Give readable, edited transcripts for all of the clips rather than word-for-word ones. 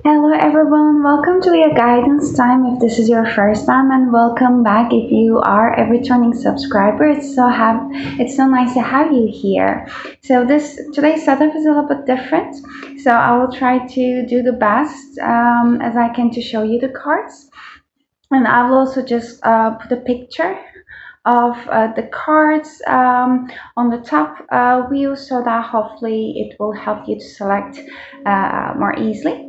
Hello everyone, welcome to your guidance time if this is your first time, and welcome back if you are a returning subscriber. It's so nice to have you here. So this today's setup is a little bit different. So I will try to do the best as I can to show you the cards, and I will also just put a picture of the cards on the top wheel so that hopefully it will help you to select more easily.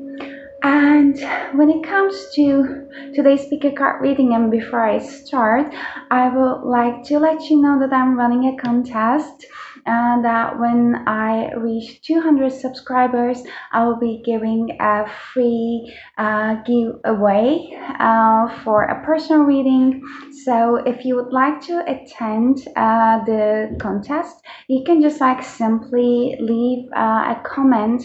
And when it comes to today's speaker card reading, and before I start, I would like to let you know that I'm running a contest and that when I reach 200 subscribers, I will be giving a free giveaway for a personal reading. So if you would like to attend the contest, you can just simply leave a comment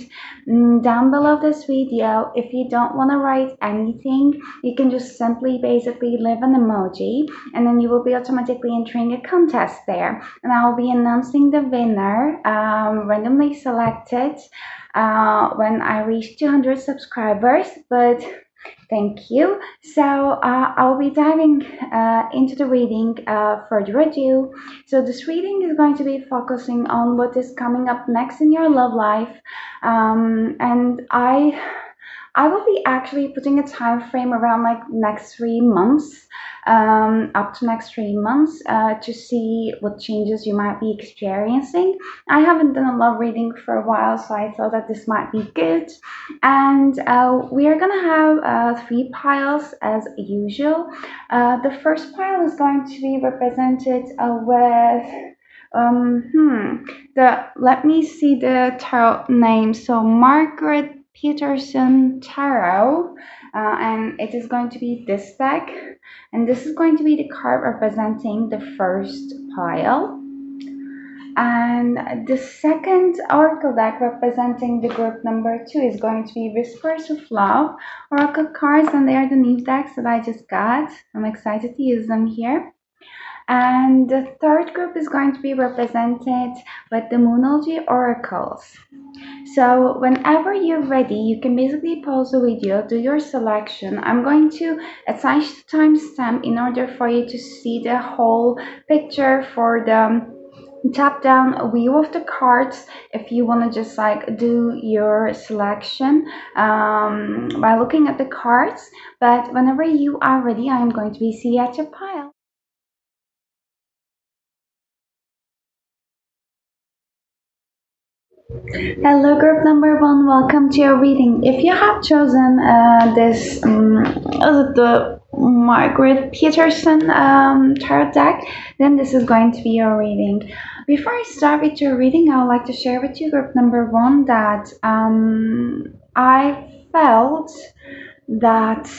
down below this video. If you don't want to write anything, you can just simply basically leave an emoji, and then you will be automatically entering a contest there, and I will be announcing the winner randomly selected when I reach 200 subscribers. But thank you. So I'll be diving into the reading further ado. So this reading is going to be focusing on what is coming up next in your love life, and I will be actually putting a time frame around next 3 months, up to next 3 months, to see what changes you might be experiencing. I haven't done a love reading for a while, so I thought that this might be good. And we are gonna have three piles as usual. The first pile is going to be represented with let me see the tarot name. So Margaret Peterson Tarot, and it is going to be this deck, and this is going to be the card representing the first pile. And the second oracle deck representing the group number 2 is going to be Whispers of Love oracle cards, and they are the new decks that I just got. I'm excited to use them here. And the third group is going to be represented with the Moonology oracles. So whenever you're ready, you can basically pause the video, do your selection. I'm going to attach the timestamp in order for you to see the whole picture for the tap down view of the cards if you want to just do your selection by looking at the cards. But whenever you are ready, I'm going to be seated at your pile. Hello, group number 1. Welcome to your reading. If you have chosen this, the Margaret Peterson tarot deck, then this is going to be your reading. Before I start with your reading, I would like to share with you, group number 1, that I felt that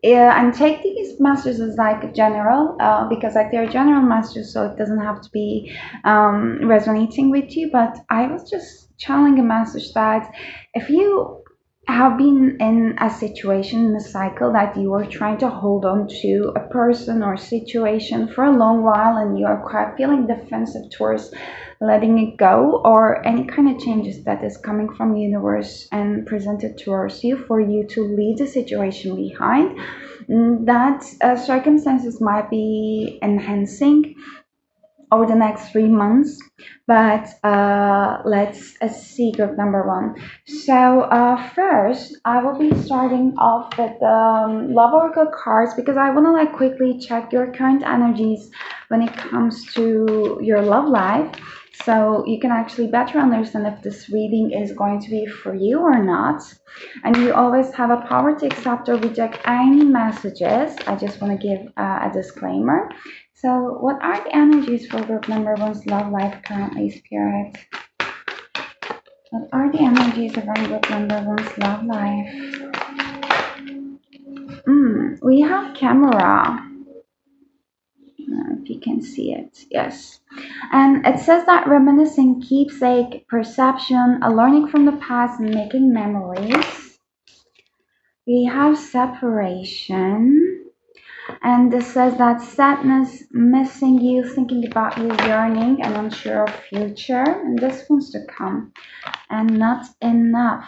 yeah, and take these messages as general, because they're general messages, so it doesn't have to be resonating with you. But I was just channeling a message that if you have been in a situation, in a cycle, that you are trying to hold on to a person or situation for a long while, and you are quite feeling defensive towards letting it go, or any kind of changes that is coming from the universe and presented towards you for you to leave the situation behind, that circumstances might be enhancing over the next 3 months. But let's see, group number 1. So first I will be starting off with love oracle cards, because I want to quickly check your current energies when it comes to your love life, so you can actually better understand if this reading is going to be for you or not. And you always have a power to accept or reject any messages. I just want to give a disclaimer. So what are the energies for group number 1's love life currently, Spirit? What are the energies around group number 1's love life? We have camera. If you can see it, yes. And it says that reminiscing, keepsake, perception, a learning from the past, and making memories. We have separation, and this says that sadness, missing you, thinking about you, yearning, and unsure of future, and this wants to come, and not enough.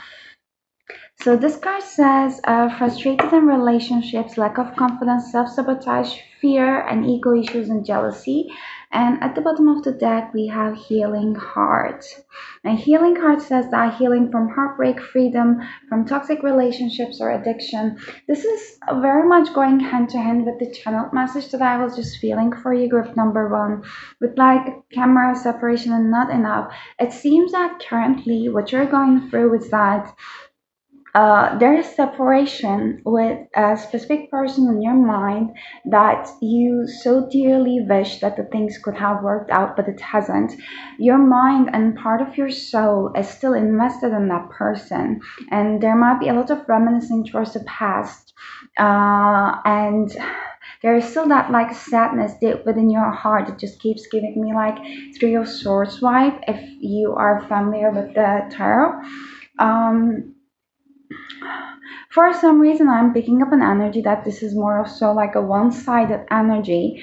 So this card says frustrated in relationships, lack of confidence, self-sabotage, fear, and ego issues and jealousy. And at the bottom of the deck, we have healing heart. And healing heart says that healing from heartbreak, freedom from toxic relationships or addiction. This is very much going hand to hand with the channeled message that I was just feeling for you, group number one, with like camera separation and not enough. It seems that currently what you're going through is that there is separation with a specific person in your mind that you so dearly wish that the things could have worked out, but it hasn't. Your mind and part of your soul is still invested in that person, and there might be a lot of reminiscing towards the past. And there is still that like sadness deep within your heart that just keeps giving me like Three of Swords vibe if you are familiar with the tarot. Um, for some reason, I'm picking up an energy that this is more of so like a one-sided energy,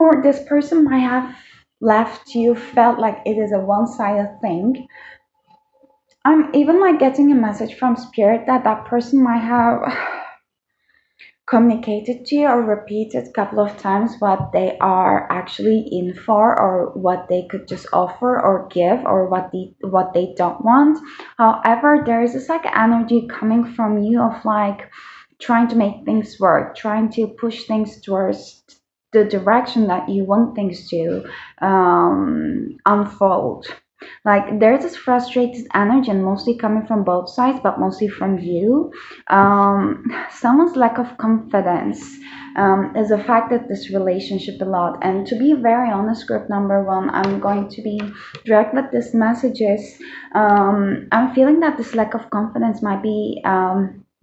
or this person might have left you, felt like it is a one-sided thing. I'm even like getting a message from spirit that that person might have communicated to you or repeated a couple of times what they are actually in for, or what they could just offer or give, or what they don't want. However, there is this like energy coming from you of like trying to make things work, trying to push things towards the direction that you want things to unfold. Like there's this frustrated energy, and mostly coming from both sides, but mostly from you. Someone's lack of confidence is affected this relationship a lot. And to be very honest, group number one, I'm going to be direct with this messages. I'm feeling that this lack of confidence might be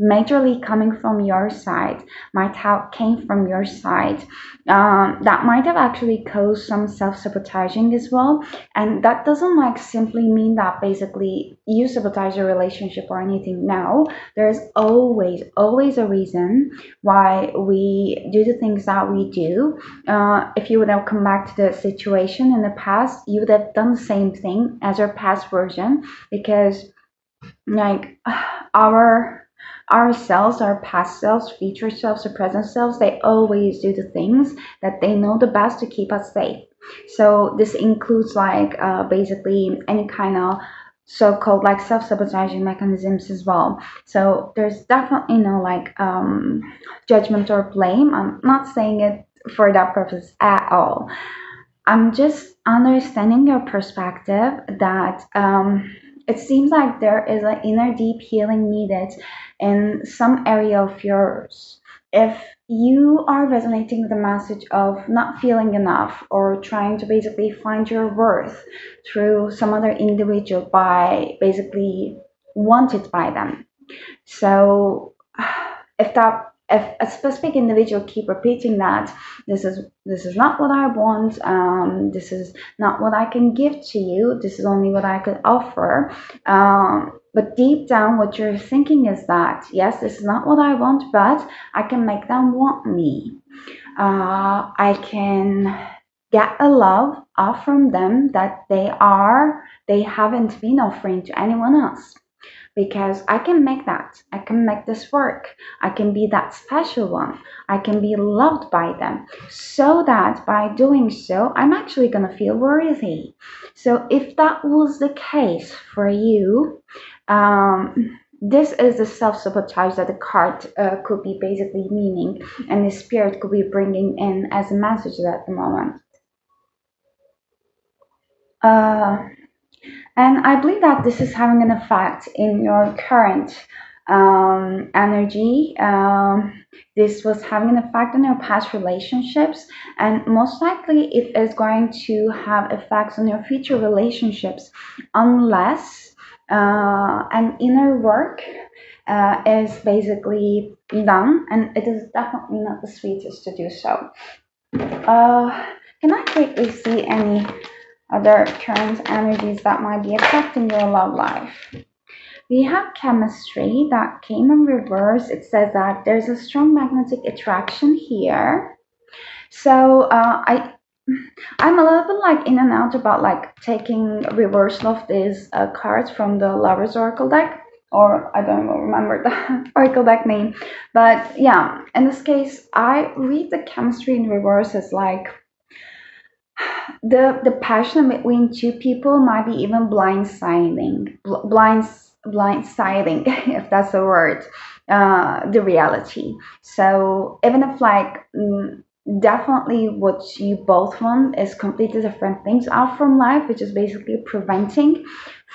majorly coming from your side, might have came from your side. That might have actually caused some self-sabotaging as well. And that doesn't like simply mean that basically you sabotage a relationship or anything. No, there's always a reason why we do the things that we do. If you would have come back to the situation in the past, you would have done the same thing as your past version, because like our selves, our past selves, future selves, or present selves, they always do the things that they know the best to keep us safe. So this includes like basically any kind of so-called like self-sabotaging mechanisms as well. So there's definitely no like judgment or blame. I'm not saying it for that purpose at all. I'm just understanding your perspective that it seems like there is an inner deep healing needed in some area of yours. If you are resonating with the message of not feeling enough, or trying to basically find your worth through some other individual by basically wanted by them. So if a specific individual keep repeating that this is not what I want, this is not what I can give to you, this is only what I could offer, but deep down what you're thinking is that yes, this is not what I want, but I can make them want me. I can get a love off from them that they haven't been offering to anyone else, because I can make that. I can make this work. I can be that special one. I can be loved by them, so that by doing so, I'm actually going to feel worthy. So if that was the case for you, this is the self-sabotage that the card could be basically meaning, and the spirit could be bringing in as a message at the moment. Uh, And I believe that this is having an effect in your current energy. This was having an effect on your past relationships, and most likely it is going to have effects on your future relationships, unless an inner work is basically done, and it is definitely not the sweetest to do so. Can I quickly see any other current energies that might be affecting your love life? We have chemistry that came in reverse. It says that there's a strong magnetic attraction here. So I'm a little bit like in and out about like taking reversal of these cards from the Lovers Oracle deck. or I don't even remember the oracle deck name. But yeah, in this case, I read the chemistry in reverse as like the passion between two people might be even blindsiding, if that's a word, the reality. So even if like definitely what you both want is completely different things out from life, which is basically preventing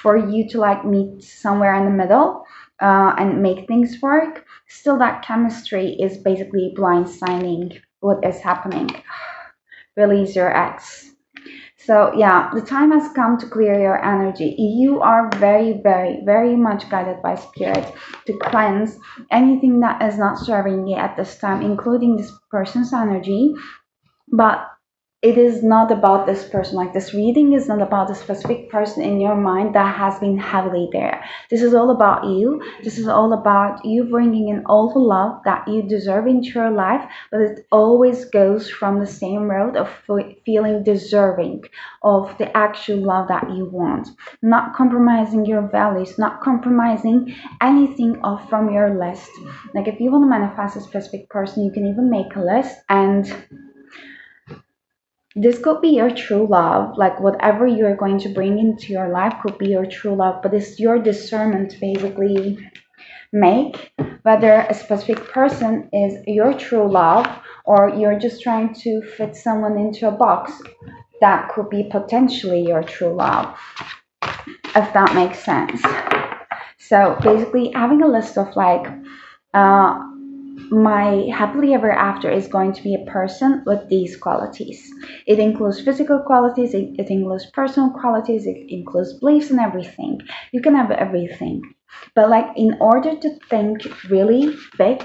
for you to like meet somewhere in the middle and make things work. Still, that chemistry is basically blindsiding what is happening. Release your ex. So yeah, the time has come to clear your energy. You are very, very, very much guided by spirit to cleanse anything that is not serving you at this time, including this person's energy. But it is not about this person. Like, this reading is not about a specific person in your mind that has been heavily there. This is all about you. This is all about you bringing in all the love that you deserve into your life, but it always goes from the same road of feeling deserving of the actual love that you want, not compromising your values, not compromising anything off from your list. Like, if you want to manifest a specific person, you can even make a list, and this could be your true love. Like, whatever you're going to bring into your life could be your true love, but it's your discernment to basically make whether a specific person is your true love, or you're just trying to fit someone into a box that could be potentially your true love, if that makes sense. So basically, having a list of like uh, my happily ever after is going to be a person with these qualities. It includes physical qualities, it includes personal qualities, it includes beliefs and everything. You can have everything. But like, in order to think really big,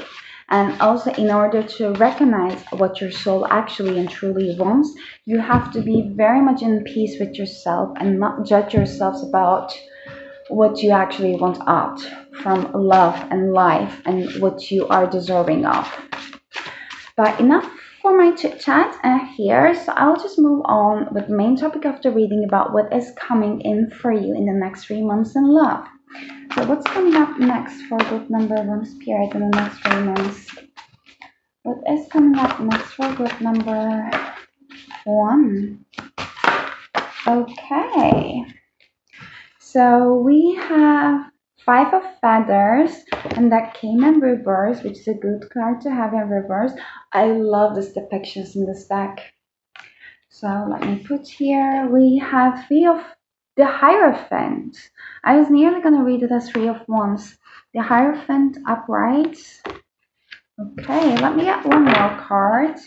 and also in order to recognize what your soul actually and truly wants, you have to be very much in peace with yourself and not judge yourselves about what you actually want out from love and life and what you are deserving of. But enough for my chit chat here, so I'll just move on with the main topic of the reading about what is coming in for you in the next 3 months in love. So what's coming up next for group number 1 spirit in the next 3 months? What is coming up next for group number 1? Okay. So we have 5 of Feathers, and that came in reverse, which is a good card to have in reverse. I love these depictions in this deck. So let me put here, we have 3 of the Hierophant. I was nearly going to read it as 3 of Wands. The Hierophant upright. Okay, let me get one more card.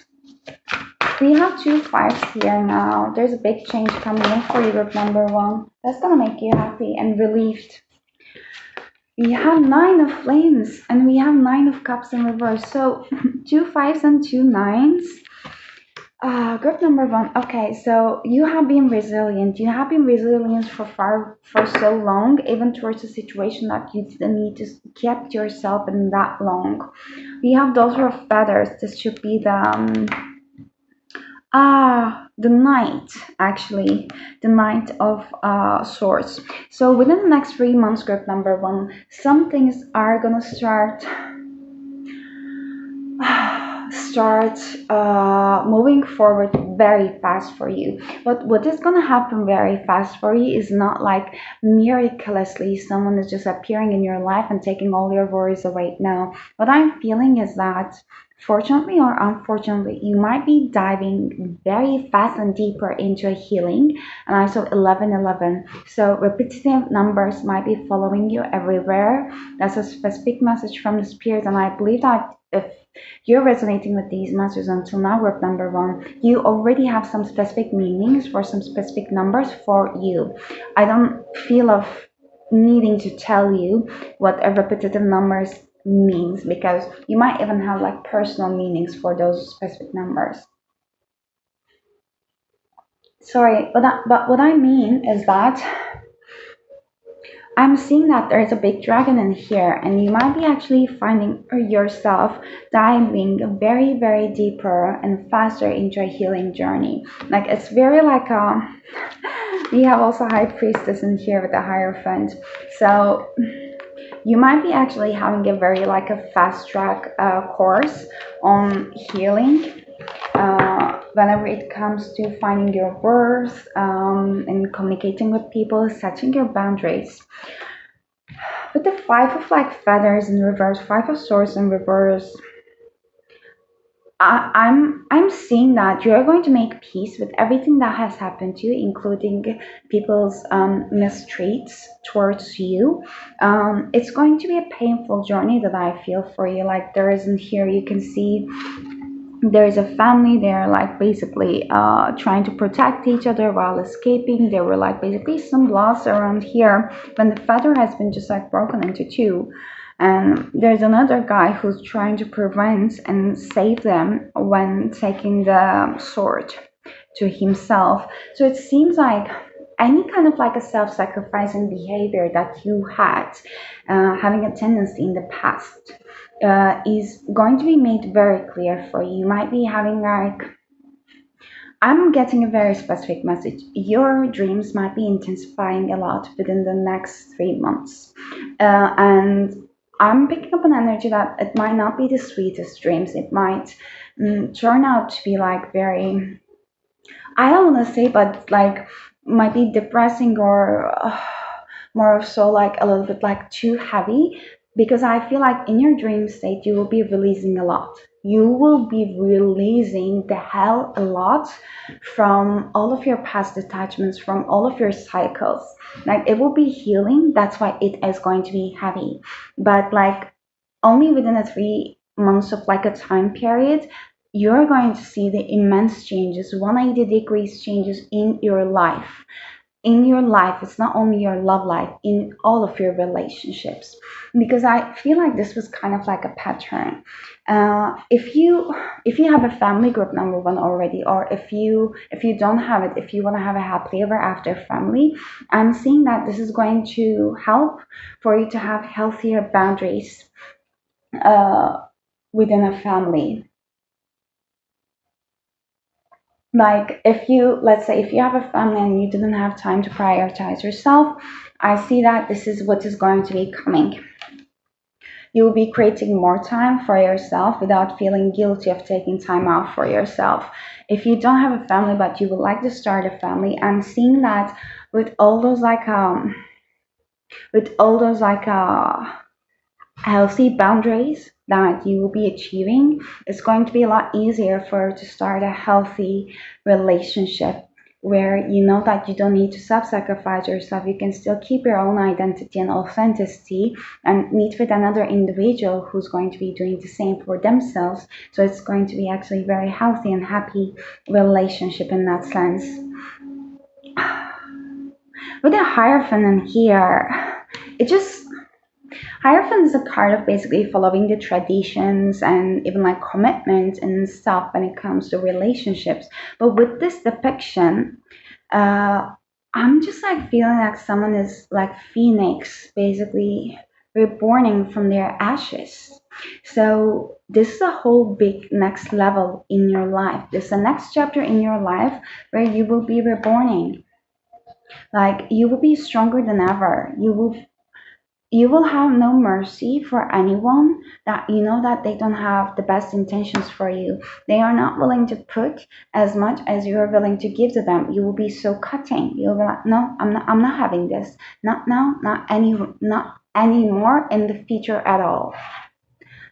We have 2 5s here now. There's a big change coming in for you, group number 1. That's gonna make you happy and relieved. We have 9 of Flames and we have 9 of Cups in reverse. So 2 5s and 2 9s. Group number 1. Okay, so you have been resilient. You have been resilient for so long, even towards a situation that you didn't need to keep yourself in that long. We have Daughter of Feathers. This should be the Knight, actually, the Knight of Swords. So within the next 3 months, group number 1, some things are gonna start moving forward very fast for you. But what is gonna happen very fast for you is not like miraculously someone is just appearing in your life and taking all your worries away. No, what I'm feeling is that, fortunately or unfortunately, you might be diving very fast and deeper into a healing. And I saw 1111. So repetitive numbers might be following you everywhere. That's a specific message from the spirit. And I believe that if you're resonating with these messages until now, group number 1, you already have some specific meanings for some specific numbers for you. I don't feel of needing to tell you what a repetitive numbers means, because you might even have like personal meanings for those specific numbers. Sorry, but what I mean is that I'm seeing that there's a big dragon in here, and you might be actually finding yourself diving very, very deeper and faster into a healing journey. Like, it's very like we have also High Priestess in here with the Hierophant. So you might be actually having a very like a fast track course on healing whenever it comes to finding your worth and communicating with people, setting your boundaries. With the five of like feathers in reverse, five of swords in reverse, I'm seeing that you're going to make peace with everything that has happened to you, including people's mistreats towards you. It's going to be a painful journey that I feel for you. Like there isn't here, you can see there's a family. They're like basically trying to protect each other while escaping. There were like basically some loss around here when the feather has been just like broken into two, and there's another guy who's trying to prevent and save them when taking the sword to himself. So it seems like any kind of like a self-sacrificing behavior that you had having a tendency in the past is going to be made very clear for you. You might be having like, I'm getting a very specific message. Your dreams might be intensifying a lot within the next 3 months. And I'm picking up an energy that it might not be the sweetest dreams. It might turn out to be like very, I don't want to say, but like might be depressing or more of so like a little bit like too heavy, because I feel like in your dream state you will be releasing a lot. You will be releasing the hell a lot from all of your past attachments, from all of your cycles. Like it will be healing. That's why it is going to be heavy. But like only within a 3 months of like a time period, you're going to see the immense changes, 180 degrees changes in your life. In your life, it's not only your love life, in all of your relationships, because I feel like this was kind of like a pattern. If you have a family group, number one, already, or if you don't have it, if you want to have a happily ever after family, I'm seeing that this is going to help for you to have healthier boundaries uh, within a family. Like if you, let's say if you have a family and you didn't have time to prioritize yourself, I see that this is what is going to be coming. You will be creating more time for yourself without feeling guilty of taking time out for yourself. If you don't have a family but you would like to start a family, I'm seeing that with all those like healthy boundaries that you will be achieving, it's going to be a lot easier for you to start a healthy relationship where you know that you don't need to self-sacrifice yourself. You can still keep your own identity and authenticity and meet with another individual who's going to be doing the same for themselves. So it's going to be actually very healthy and happy relationship in that sense. With the Hierophant in here, it just, Hierophant is a card of basically following the traditions and even like commitment and stuff when it comes to relationships. But with this depiction, uh, I'm just like feeling like someone is like Phoenix, basically reborning from their ashes. So this is a whole big next level in your life. This is a next chapter in your life where you will be reborning. Like you will be stronger than ever. You will have no mercy for anyone that you know that they don't have the best intentions for you. They are not willing to put as much as you are willing to give to them. You will be so cutting. You'll be like, no, I'm not having this. Not now, not anymore in the future at all.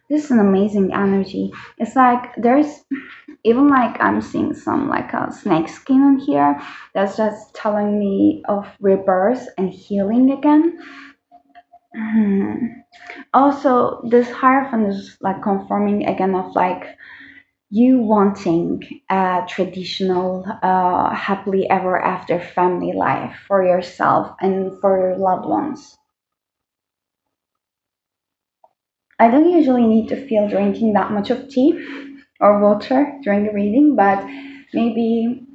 This is an amazing energy. It's like there's even like I'm seeing some like a snake skin in here that's just telling me of rebirth and healing again. Also, this Hierophant is like confirming again of like you wanting a traditional, happily ever after family life for yourself and for your loved ones. I don't usually need to feel drinking that much of tea or water during the reading, but maybe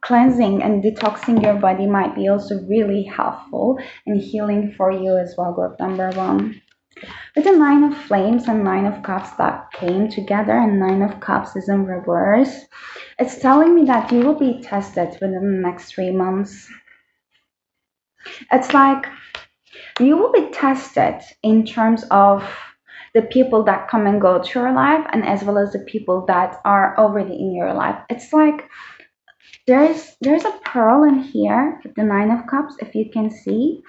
cleansing and detoxing your body might be also really helpful and healing for you as well, group number one. With the Nine of Flames and Nine of Cups that came together, and Nine of Cups is in reverse, it's telling me that you will be tested within the next 3 months. It's like You will be tested in terms of the people that come and go to your life, and as well as the people that are already in your life. It's like there's a pearl in here with the Nine of Cups, if you can see.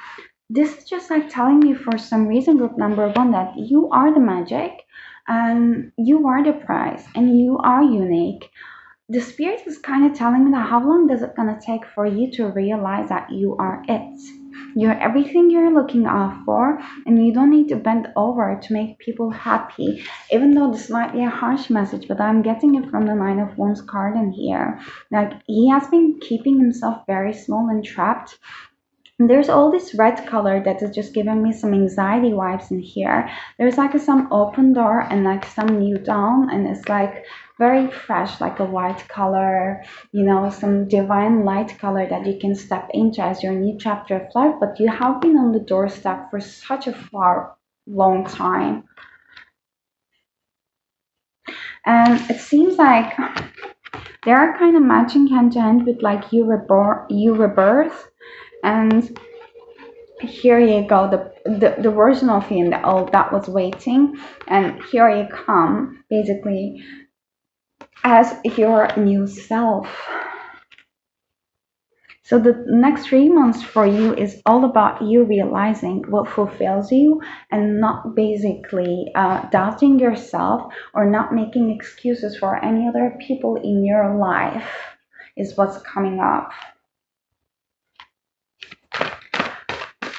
This is just like telling me for some reason, group number one, that you are the magic and you are the prize and you are unique. The spirit is kind of telling me that how long does it gonna take for you to realize that you are it? You're everything you're looking out for, and you don't need to bend over to make people happy. Even though this might be a harsh message, but I'm getting it from the Nine of Wands card in here. Like he has been keeping himself very small and trapped. There's all this red color that is just giving me some anxiety vibes in here. There's like some open door and like some new dawn, and it's like very fresh, like a white color, some divine light color that you can step into as your new chapter of life. But you have been on the doorstep for such a far long time, and it seems like they are kind of matching hand to hand with like you rebirth. And here you go, the version of you in the old that was waiting, and here you come basically as your new self. So the next 3 months for you is all about you realizing what fulfills you, and not basically doubting yourself or not making excuses for any other people in your life is what's coming up.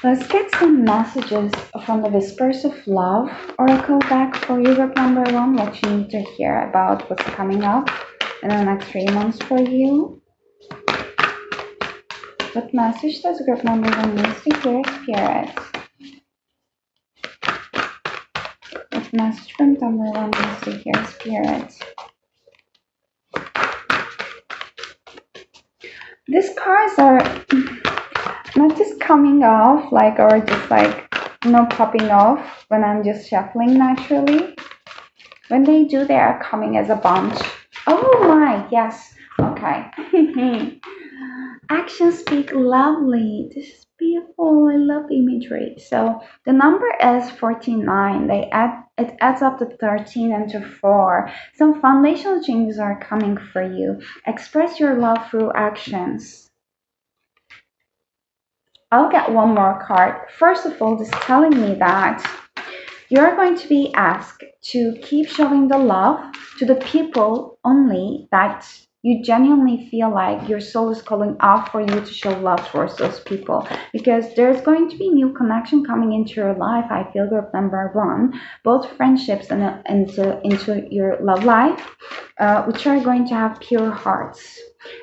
Let's get some messages from the Whispers of Love Oracle deck for you, group number one. What you need to hear about what's coming up in the next 3 months for you. What message does group number one need to hear, Spirit? What message group number one needs to hear, Spirit? These cards are not just coming off like, or just like popping off when I'm just shuffling naturally. When they do, they are coming as a bunch. Oh my, yes. Okay. Actions speak lovely. This is beautiful. I love imagery. So the number is 49. It adds up to 13 and to 4. Some foundational changes are coming for you. Express your love through actions. I'll get one more card. First of all, this is telling me that you're going to be asked to keep showing the love to the people only that you genuinely feel like your soul is calling out for you to show love towards those people, because there's going to be new connection coming into your life. I feel group number one, both friendships and into your love life, which are going to have pure hearts,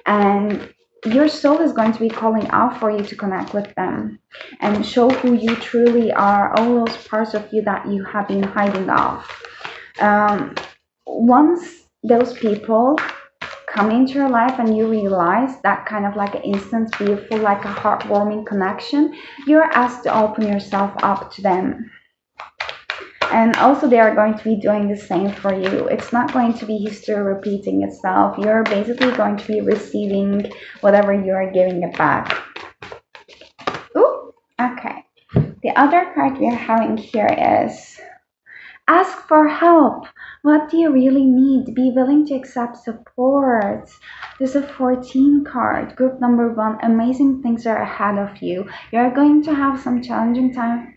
and your soul is going to be calling out for you to connect with them and show who you truly are, all those parts of you that you have been hiding off. Once those people come into your life and you realize that kind of like an instant, beautiful, like a heartwarming connection, you're asked to open yourself up to them. And also they are going to be doing the same for you. It's not going to be history repeating itself. You're basically going to be receiving whatever you are giving it back. Ooh, okay. The other card we are having here is ask for help. What do you really need? Be willing to accept support. There's a 14 card. Group number one, amazing things are ahead of you. You're going to have some challenging times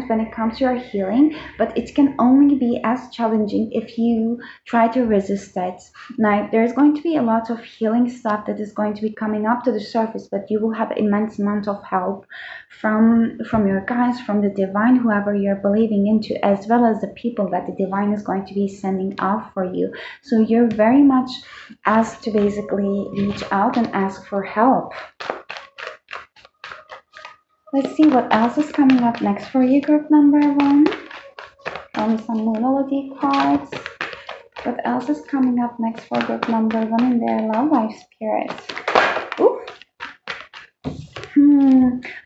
when it comes to your healing, but it can only be as challenging if you try to resist it. Now, there's going to be a lot of healing stuff that is going to be coming up to the surface, but you will have immense amount of help from your guides, from the divine, whoever you're believing into, as well as the people that the divine is going to be sending out for you. So you're very much asked to basically reach out and ask for help. Let's see what else is coming up next for you, group number one. From some Moonology cards. What else is coming up next for group number one in their love life, Spirit? Ooh.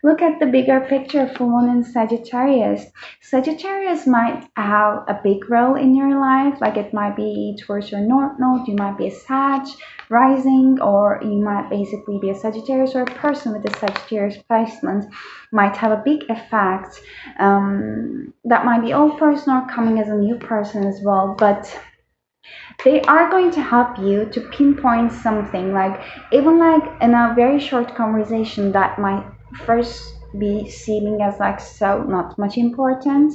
Look at the bigger picture for one in Sagittarius. Sagittarius might have a big role in your life, like it might be towards your North Node, you might be a Sag rising, or you might basically be a Sagittarius, or a person with a Sagittarius placement might have a big effect. That might be old person or coming as a new person as well, but they are going to help you to pinpoint something, like even like in a very short conversation that might first be seeming as like so not much important.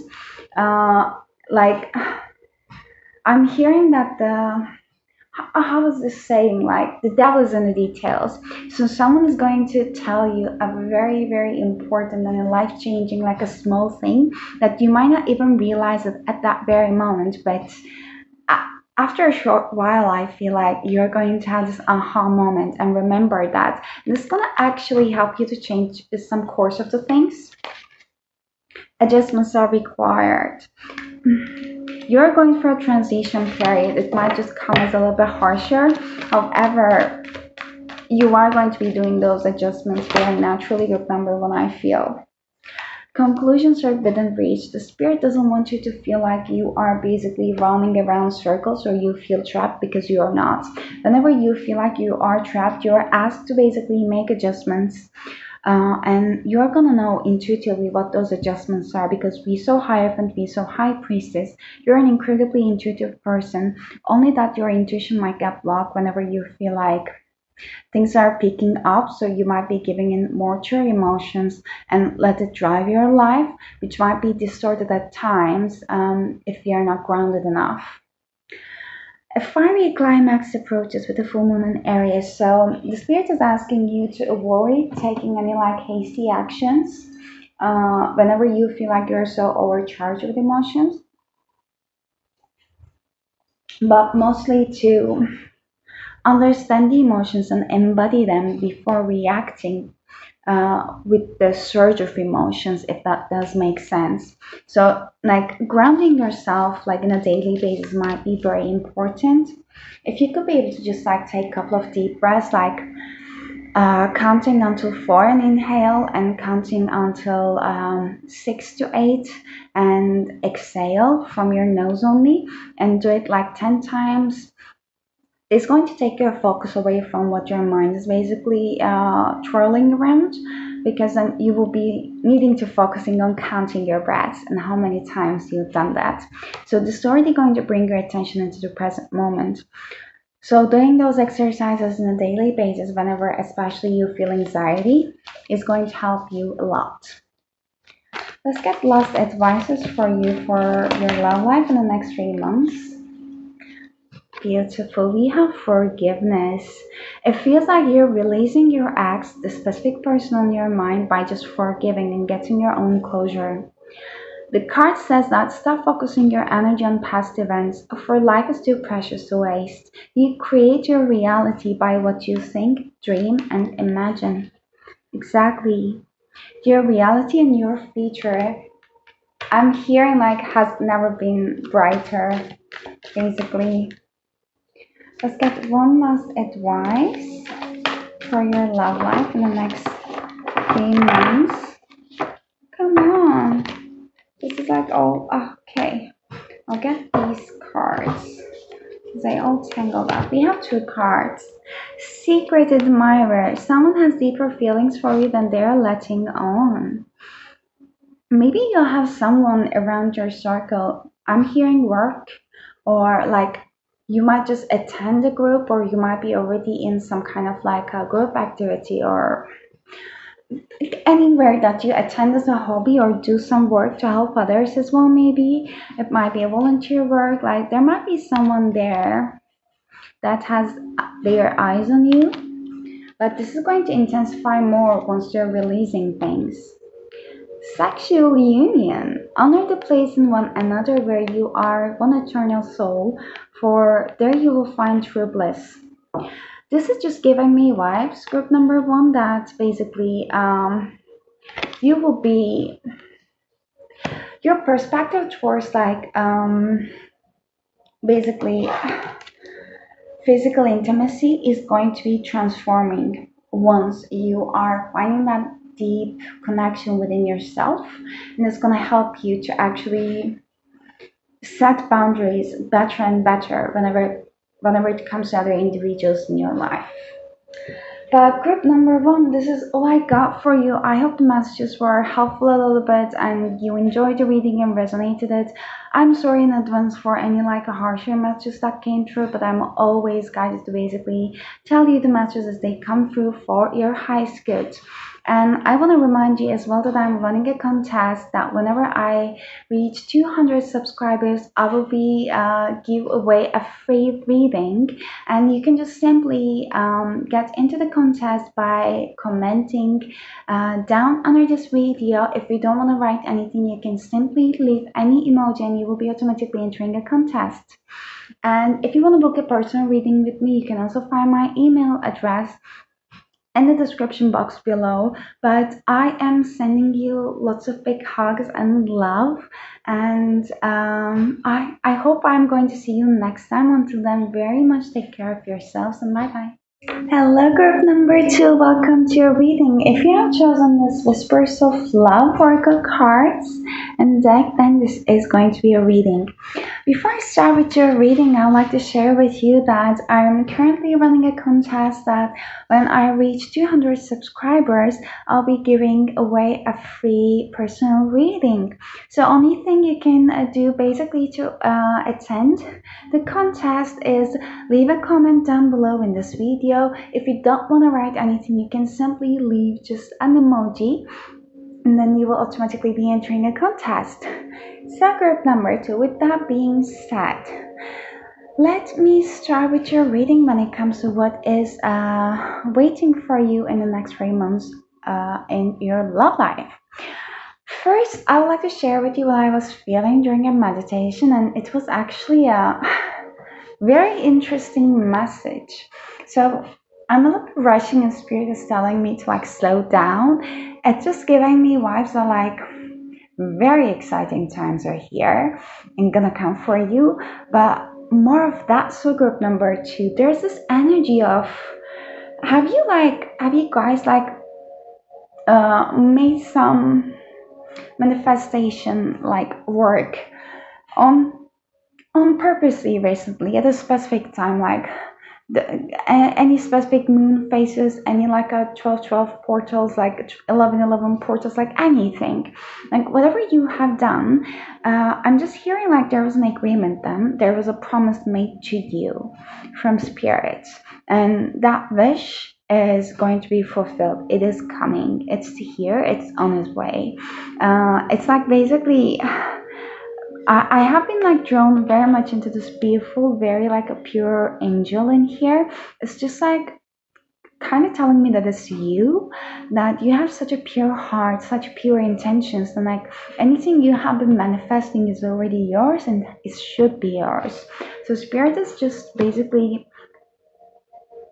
uh like I'm hearing that the how is this saying, like the devil is in the details. So someone is going to tell you a very important and a life changing, like a small thing that you might not even realize it at that very moment, but after a short while, I feel like you're going to have this aha moment and remember that. And this is going to actually help you to change some course of the things. Adjustments are required. You're going through a transition period. It might just come as a little bit harsher. However, you are going to be doing those adjustments very naturally. Group number one, I feel. Conclusions are within reach. The spirit doesn't want you to feel like you are basically running around circles or you feel trapped, because you are not. Whenever you feel like you are trapped, you are asked to basically make adjustments. And you're gonna know intuitively what those adjustments are, because we so hierophant, we so high priestess, you're an incredibly intuitive person. Only that your intuition might get blocked whenever you feel like things are picking up, so you might be giving in more to your emotions and let it drive your life, which might be distorted at times if you're not grounded enough. A fiery climax approaches with the full moon in Aries, so the spirit is asking you to avoid taking any like hasty actions whenever you feel like you're so overcharged with emotions, but mostly to understand the emotions and embody them before reacting with the surge of emotions, if that does make sense. So like grounding yourself like in a daily basis might be very important. If you could be able to just like take a couple of deep breaths, like counting until four and inhale, and counting until 6 to 8 and exhale from your nose only, and do it like 10 times, it's going to take your focus away from what your mind is basically twirling around, because then you will be needing to focusing on counting your breaths and how many times you've done that. So this is already going to bring your attention into the present moment. So doing those exercises on a daily basis whenever especially you feel anxiety is going to help you a lot. Let's get last advices for you for your love life in the next 3 months. Beautiful. We have forgiveness. It feels like you're releasing your ex, the specific person on your mind, by just forgiving and getting your own closure. The card says that stop focusing your energy on past events, for life is too precious to waste. You create your reality by what you think, dream, and imagine. Exactly. Your reality and your future, I'm hearing like has never been brighter, basically. Let's get one last advice for your love life in the next 3 months. Come on. This is like all okay. I'll get these cards. They all tangled up. We have two cards. Secret admirer. Someone has deeper feelings for you than they're letting on. Maybe you'll have someone around your circle. I'm hearing work, or like you might just attend a group, or you might be already in some kind of like a group activity, or anywhere that you attend as a hobby or do some work to help others as well. Maybe it might be a volunteer work, like there might be someone there that has their eyes on you, but this is going to intensify more once you're releasing things. Sexual union. Honor the place in one another where you are one eternal soul, for there you will find true bliss. This is just giving me vibes, group number one, that basically you will be, your perspective towards like basically physical intimacy is going to be transforming once you are finding that deep connection within yourself, and it's going to help you to actually set boundaries better and better whenever it comes to other individuals in your life. But group number one, this is all I got for you. I hope the messages were helpful a little bit and you enjoyed the reading and resonated it. I'm sorry in advance for any like a harsher messages that came through, but I'm always guided to basically tell you the messages as they come through for your highest good. And I want to remind you as well that I'm running a contest that whenever I reach 200 subscribers, I will be give away a free reading, and you can just simply get into the contest by commenting down under this video. If you don't want to write anything, you can simply leave any emoji and you will be automatically entering a contest. And if you want to book a personal reading with me, you can also find my email address in the description box below. But I am sending you lots of big hugs and love, and I hope I'm going to see you next time. Until then, very much take care of yourselves, and bye bye. Hello, group number two. Welcome to your reading. If you have chosen this Whispers of Love Oracle cards and deck, then this is going to be a reading. Before I start with your reading, I'd like to share with you that I'm currently running a contest that when I reach 200 subscribers, I'll be giving away a free personal reading. So only thing you can do basically to attend the contest is leave a comment down below in this video. If you don't want to write anything, you can simply leave just an emoji, and then you will automatically be entering a contest. So group number two, with that being said, let me start with your reading when it comes to what is waiting for you in the next 3 months in your love life. First, I would like to share with you what I was feeling during a meditation, and it was actually a very interesting message. So I'm a little bit rushing, and spirit is telling me to like slow down. It's just giving me vibes of like very exciting times are here and gonna come for you. But more of that. So group number two, there's this energy of have you guys like made some manifestation like work on purposely recently at a specific time, like any specific moon phases, any like a 12-12 portals, like 11-11 portals, like anything, like whatever you have done. I'm just hearing like there was an agreement, then there was a promise made to you from spirit, and that wish is going to be fulfilled. It is coming, it's here, it's on its way. It's like basically I have been like drawn very much into this beautiful, very like a pure angel in here. It's just like kind of telling me that it's you, that you have such a pure heart, such pure intentions, and like anything you have been manifesting is already yours and it should be yours. So spirit is just basically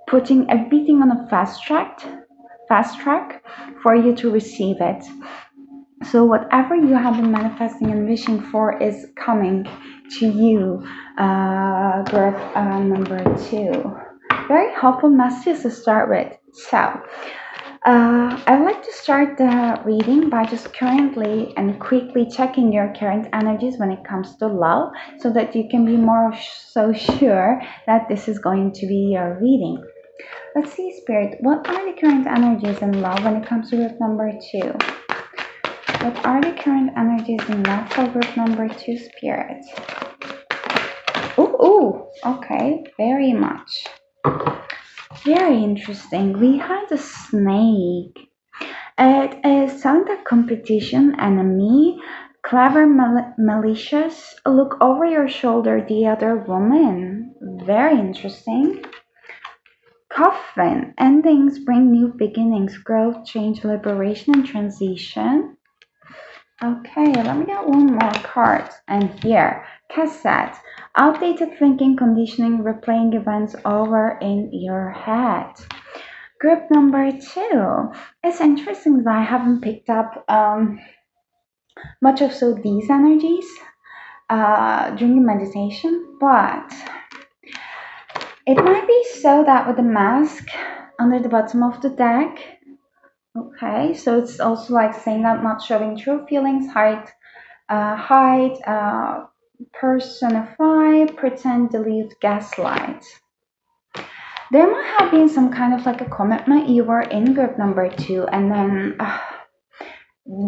putting everything on a fast track for you to receive it. So whatever you have been manifesting and wishing for is coming to you, group number two. Very helpful messages to start with. So I'd like to start the reading by just currently and quickly checking your current energies when it comes to love, so that you can be more so sure that this is going to be your reading. Let's see, Spirit, what are the current energies in love when it comes to group number two? What are the current energies in love for group number two, Spirit? Ooh, okay, very much. Very interesting. We had a snake. It is telling the competition, enemy, clever, malicious, look over your shoulder, the other woman. Very interesting. Coffin, endings bring new beginnings, growth, change, liberation, and transition. Okay, let me get one more card. And here, cassette, outdated thinking, conditioning, replaying events over in your head. Group number two. It's interesting that I haven't picked up much of so these energies during the meditation, but it might be so that with the mask under the bottom of the deck, Okay, so it's also like saying that not showing true feelings, hide, personify, pretend, delete, gaslight. There might have been some kind of like a commitment. You were in group number two, and then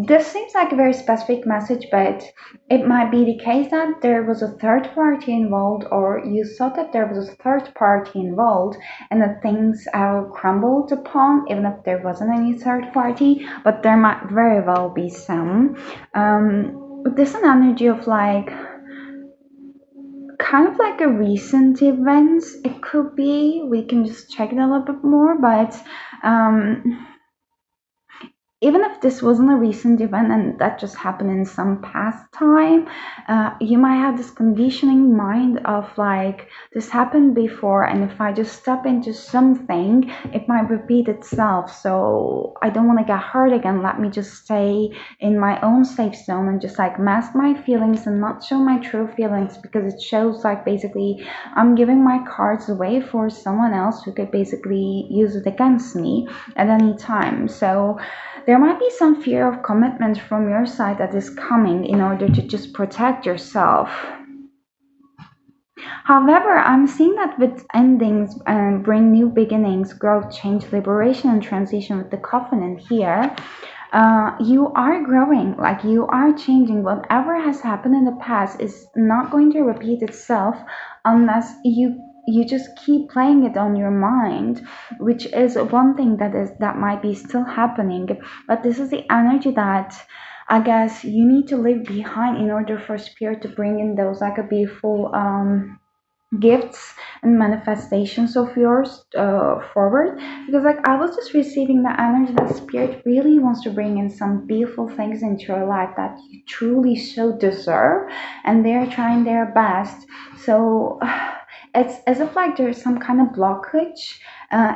this seems like a very specific message, but it might be the case that there was a third party involved, or you thought that there was a third party involved, and that things crumbled upon, even if there wasn't any third party, but there might very well be some. There's an energy of like kind of like a recent events. It could be. We can just check it a little bit more, but um, even if this wasn't a recent event and that just happened in some past time, you might have this conditioning mind of like, this happened before, and if I just step into something, it might repeat itself. So I don't want to get hurt again. Let me just stay in my own safe zone and just like mask my feelings and not show my true feelings, because it shows like basically I'm giving my cards away for someone else who could basically use it against me at any time. So there might be some fear of commitment from your side that is coming in order to just protect yourself. However, I'm seeing that with endings bring new beginnings, growth, change, liberation, and transition with the covenant here. You are growing, like you are changing. Whatever has happened in the past is not going to repeat itself unless you just keep playing it on your mind, which is one thing that might be still happening. But this is the energy that I guess you need to leave behind in order for spirit to bring in those like a beautiful gifts and manifestations of yours forward, because like I was just receiving the energy that spirit really wants to bring in some beautiful things into your life that you truly so deserve, and they're trying their best. So it's as if like there's some kind of blockage.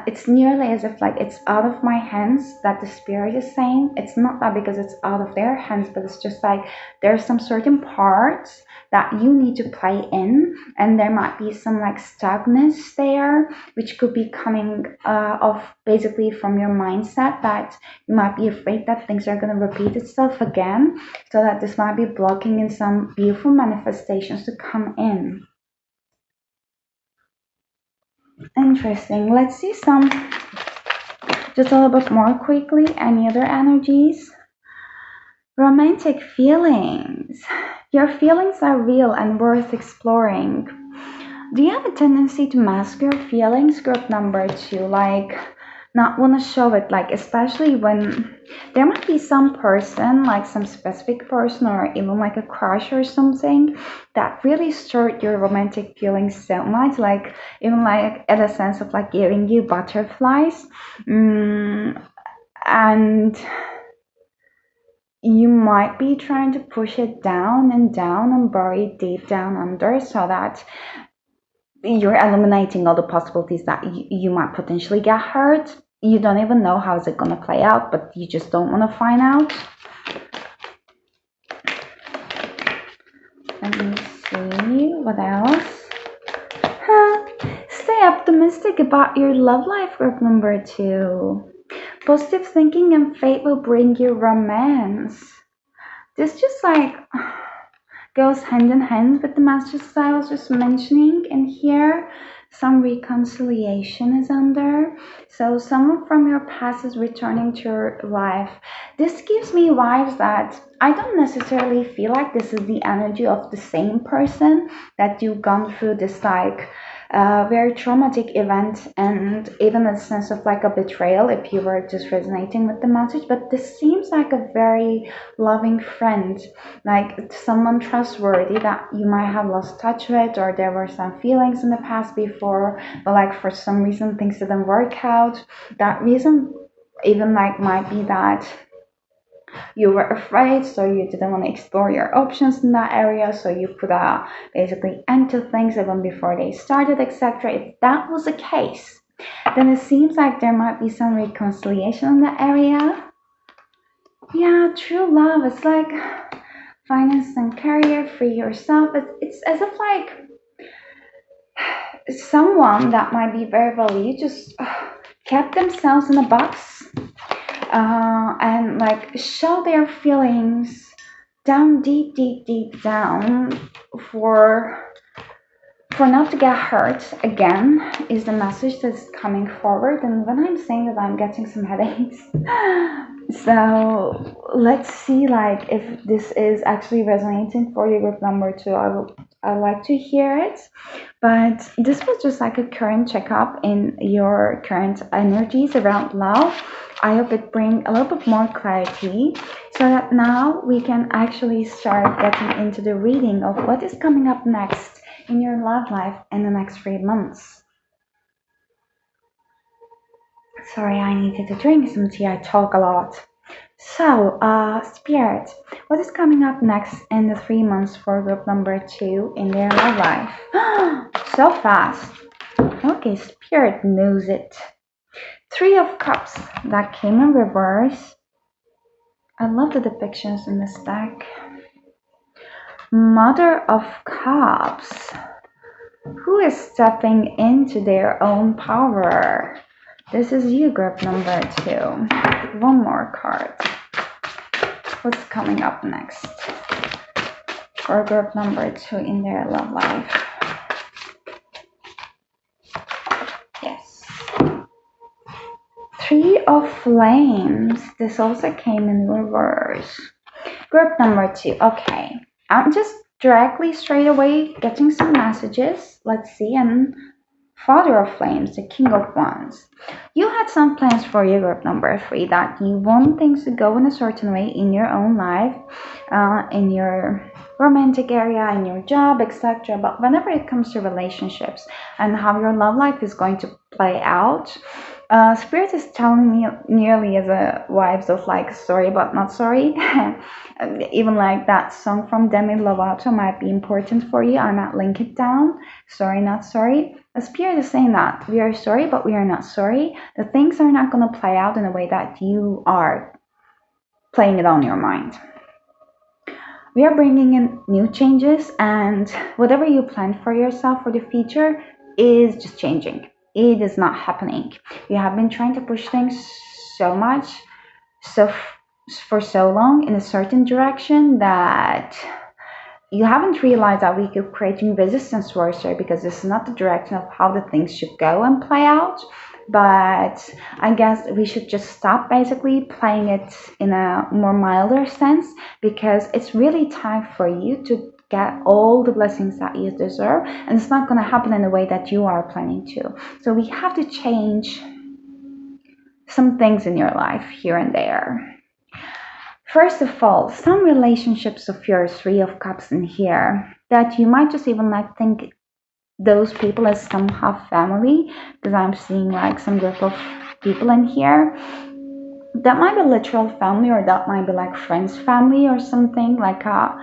It's nearly as if like it's out of my hands, that the spirit is saying. It's not that because it's out of their hands, but it's just like there's some certain parts that you need to play in, and there might be some like stagnance there, which could be coming of basically from your mindset that you might be afraid that things are going to repeat itself again, so that this might be blocking in some beautiful manifestations to come in. Interesting. Let's see some just a little bit more quickly. Any other energies? Romantic feelings. Your feelings are real and worth exploring. Do you have a tendency to mask your feelings, group number two? Like, not want to show it, like, especially when there might be some person, like some specific person, or even like a crush or something, that really stirred your romantic feelings so much, like, even like in a sense of like giving you butterflies. And you might be trying to push it down and bury it deep down under, so that you're eliminating all the possibilities that you might potentially get hurt. You don't even know how is it going to play out, but you just don't want to find out. Let me see what else. Stay optimistic about your love life, group number two. Positive thinking and faith will bring you romance. This just like goes hand in hand with the messages I was just mentioning in here. Some reconciliation is under. So someone from your past is returning to your life. This gives me vibes that I don't necessarily feel like this is the energy of the same person, that you've gone through this like very traumatic event, and even a sense of like a betrayal if you were just resonating with the message. But this seems like a very loving friend, like someone trustworthy that you might have lost touch with, or there were some feelings in the past before, but like for some reason things didn't work out. That reason even like might be that you were afraid, so you didn't want to explore your options in that area, so you put a basically end to things even before they started, etc. If that was the case, then it seems like there might be some reconciliation in that area. Yeah, true love. It's like finance and career, free yourself. It's as if like someone that might be very valued just kept themselves in a box, and like show their feelings down deep, deep, deep down for not to get hurt again is the message that's coming forward. And when I'm saying that, I'm getting some headaches. So let's see like if this is actually resonating for you with number two. I like to hear it. But this was just like a current checkup in your current energies around love. I hope it brings a little bit more clarity so that now we can actually start getting into the reading of what is coming up next in your love life in the next 3 months. Sorry, I needed to drink some tea. I talk a lot. So, Spirit, what is coming up next in the 3 months for group number two in their love life? So fast. Okay, Spirit knows it. Three of Cups that came in reverse. I love the depictions in this deck. Mother of Cups. Who is stepping into their own power? This is you, group number two. One more card. What's coming up next for group number two in their love life? Yes. Three of Flames. This also came in reverse. Group number two. Okay. I'm just directly straight away getting some messages. Let's see. And Father of Flames, the King of Wands. You had some plans for your group number three that you want things to go in a certain way in your own life, in your romantic area, in your job, etc. But whenever it comes to relationships and how your love life is going to play out, Spirit is telling me nearly as a vibes of like sorry but not sorry. Even like that song from Demi Lovato might be important for you. I might link it down. Sorry, not sorry. The Spirit is saying that we are sorry, but we are not sorry. The things are not going to play out in a way that you are playing it on your mind. We are bringing in new changes, and whatever you plan for yourself for the future is just changing. It is not happening. You have been trying to push things so much, for so long in a certain direction that you haven't realized that we keep creating resistance towards her because this is not the direction of how the things should go and play out. But I guess we should just stop basically playing it in a more milder sense, because it's really time for you to get all the blessings that you deserve, and it's not going to happen in the way that you are planning to. So we have to change some things in your life here and there. First of all, some relationships of yours, Three of Cups in here, that you might just even like think those people as somehow family, because I'm seeing like some group of people in here. That might be literal family, or that might be like friends family or something, like a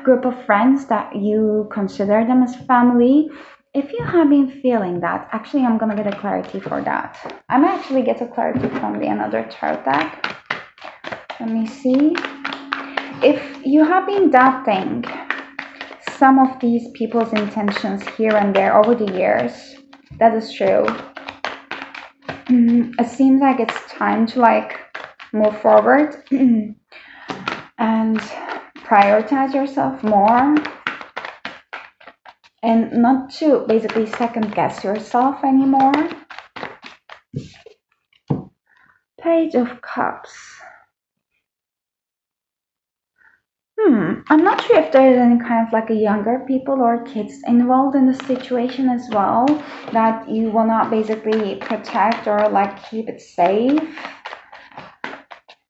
group of friends that you consider them as family. If you have been feeling that, actually I'm gonna get a clarity for that. I'm actually get a clarity from the another tarot deck. Let me see. If you have been doubting some of these people's intentions here and there over the years, that is true. It seems like it's time to like move forward and prioritize yourself more, and not to basically second guess yourself anymore. Page of Cups. I'm not sure if there is any kind of like a younger people or kids involved in the situation as well, that you will not basically protect or like keep it safe.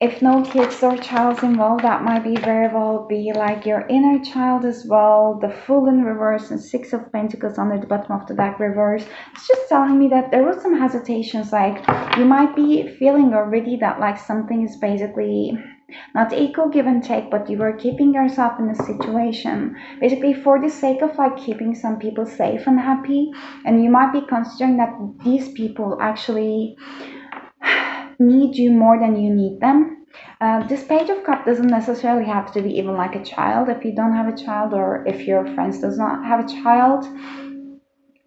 If no kids or child's involved, that might be very well be like your inner child as well. The Fool in reverse and Six of Pentacles under the bottom of the deck reverse. It's just telling me that there was some hesitations, like you might be feeling already that like something is basically not equal give and take, but you were keeping yourself in a situation basically for the sake of like keeping some people safe and happy, and you might be considering that these people actually need you more than you need them. This Page of Cup doesn't necessarily have to be even like a child. If you don't have a child, or if your friends does not have a child,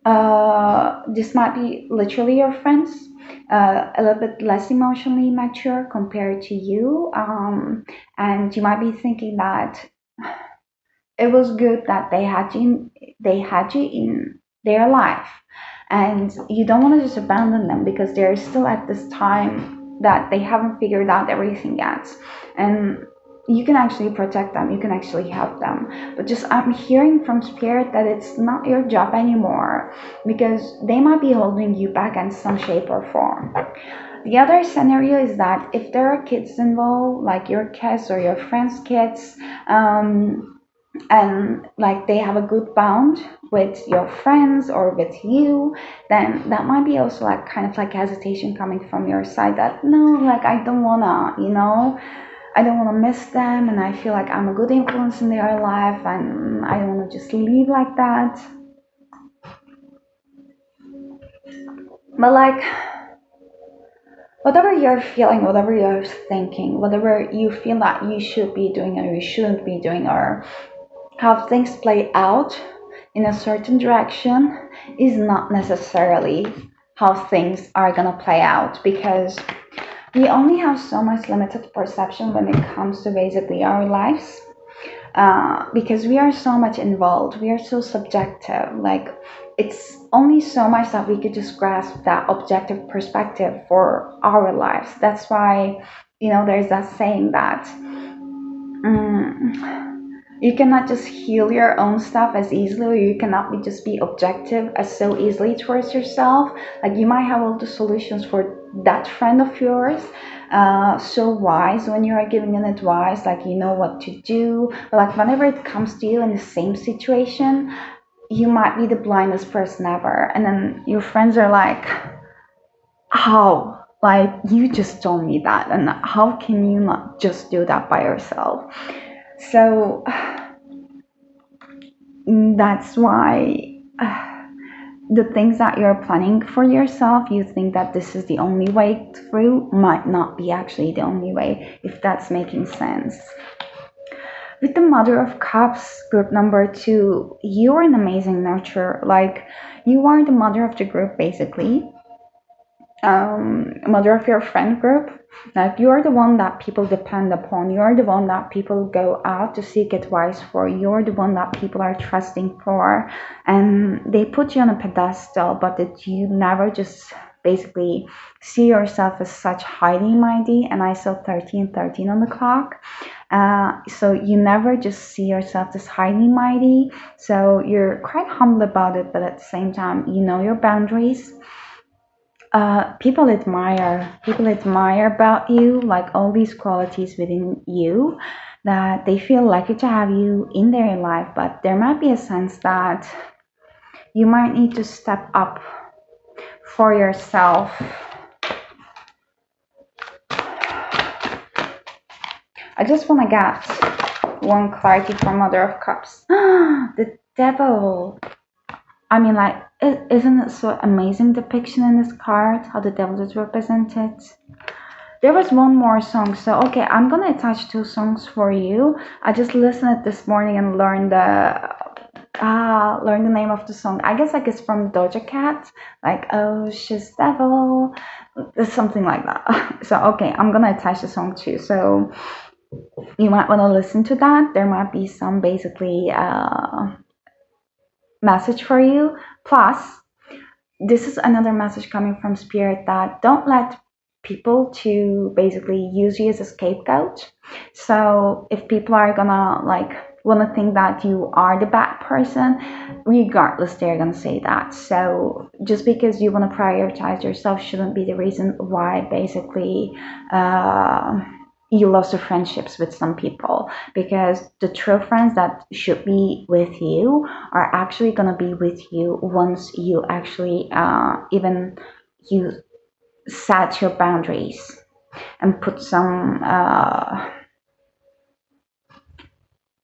This might be literally your friends, a little bit less emotionally mature compared to you, and you might be thinking that it was good that they had you in their life, and you don't want to just abandon them because they're still at this time that they haven't figured out everything yet, and you can actually protect them, you can actually help them. But just I'm hearing from spirit that it's not your job anymore because they might be holding you back in some shape or form. The other scenario is that if there are kids involved, like your kids or your friends' kids, and like they have a good bond with your friends or with you, then that might be also like kind of like hesitation coming from your side that no, like I don't wanna, I don't wanna miss them, and I feel like I'm a good influence in their life, and I don't wanna just leave like that. But like, whatever you're feeling, whatever you're thinking, whatever you feel that you should be doing or you shouldn't be doing, or how things play out in a certain direction is not necessarily how things are gonna play out, because we only have so much limited perception when it comes to basically our lives, because we are so much involved, we are so subjective. Like, it's only so much that we could just grasp that objective perspective for our lives. That's why, there's that saying that you cannot just heal your own stuff as easily, or you cannot just be objective as so easily towards yourself. Like, you might have all the solutions for that friend of yours, so wise when you are giving an advice, like you know what to do, but like whenever it comes to you in the same situation, you might be the blindest person ever, and then your friends are like, how, like, you just told me that, and how can you not just do that by yourself? So that's why the things that you're planning for yourself, you think that this is the only way through, might not be actually the only way, if that's making sense. With the Mother of Cups, group number 2, you're an amazing nurturer. Like, you are the mother of the group, basically. Mother of your friend group. Like, you're the one that people depend upon. You're the one that people go out to seek advice for. You're the one that people are trusting for. And they put you on a pedestal, but that you never just basically see yourself as such highly mighty. And I saw 1313 on the clock. So you never just see yourself as highly mighty. So you're quite humble about it, but at the same time, you know your boundaries. People admire about you, like all these qualities within you, that they feel lucky to have you in their life. But there might be a sense that you might need to step up for yourself. I just want to get one clarity from Mother of Cups. The devil. I mean, like, isn't it so amazing depiction in this card, how the devil is represented? There was one more song, so okay, I'm gonna attach 2 songs for you. I just listened it this morning and learned the name of the song. I guess like it's from Doja Cat, like oh she's devil, something like that. So okay, I'm gonna attach the song too. So you might want to listen to that. There might be some basically message for you. Plus, this is another message coming from spirit that don't let people to basically use you as a scapegoat. So if people are gonna like want to think that you are the bad person, regardless, they're gonna say that. So just because you want to prioritize yourself shouldn't be the reason why basically you lost your friendships with some people, because the true friends that should be with you are actually going to be with you once you actually even you set your boundaries and put some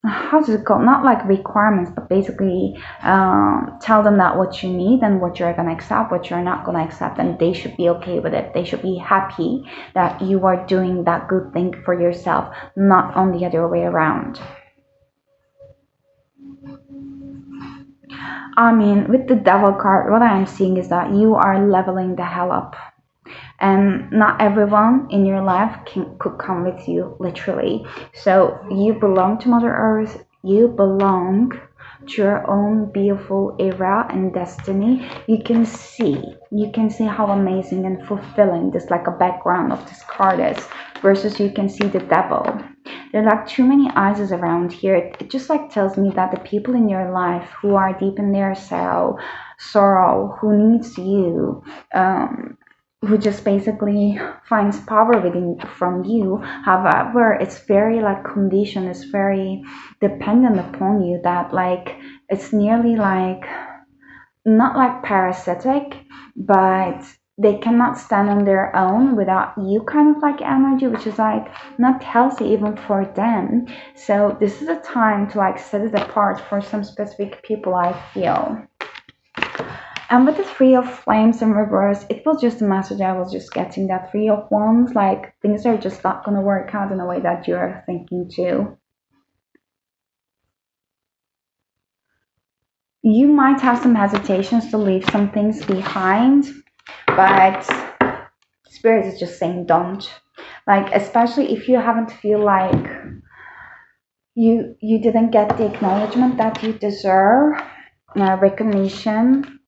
how does it call, not like requirements, but basically tell them that what you need and what you're going to accept, what you're not going to accept, and they should be okay with it. They should be happy that you are doing that good thing for yourself, not on the other way around. I mean, with the devil card, what I'm seeing is that you are leveling the hell up. And not everyone in your life could come with you, literally. So you belong to Mother Earth. You belong to your own beautiful era and destiny. You can see how amazing and fulfilling this like a background of this card is, versus you can see the devil. There are like too many eyes around here. It just like tells me that the people in your life who are deep in their sorrow, who needs you, who just basically finds power within from you. However, it's very like conditioned, it's very dependent upon you, that like it's nearly like not like parasitic, but they cannot stand on their own without you kind of like energy, which is like not healthy even for them. So this is a time to like set it apart for some specific people, I feel. And with the Three of Flames in reverse, it was just a message I was just getting, that Three of Wands, like things are just not going to work out in a way that you're thinking too. You might have some hesitations to leave some things behind, but Spirit is just saying don't. Like, especially if you haven't feel like you didn't get the acknowledgement that you deserve, recognition,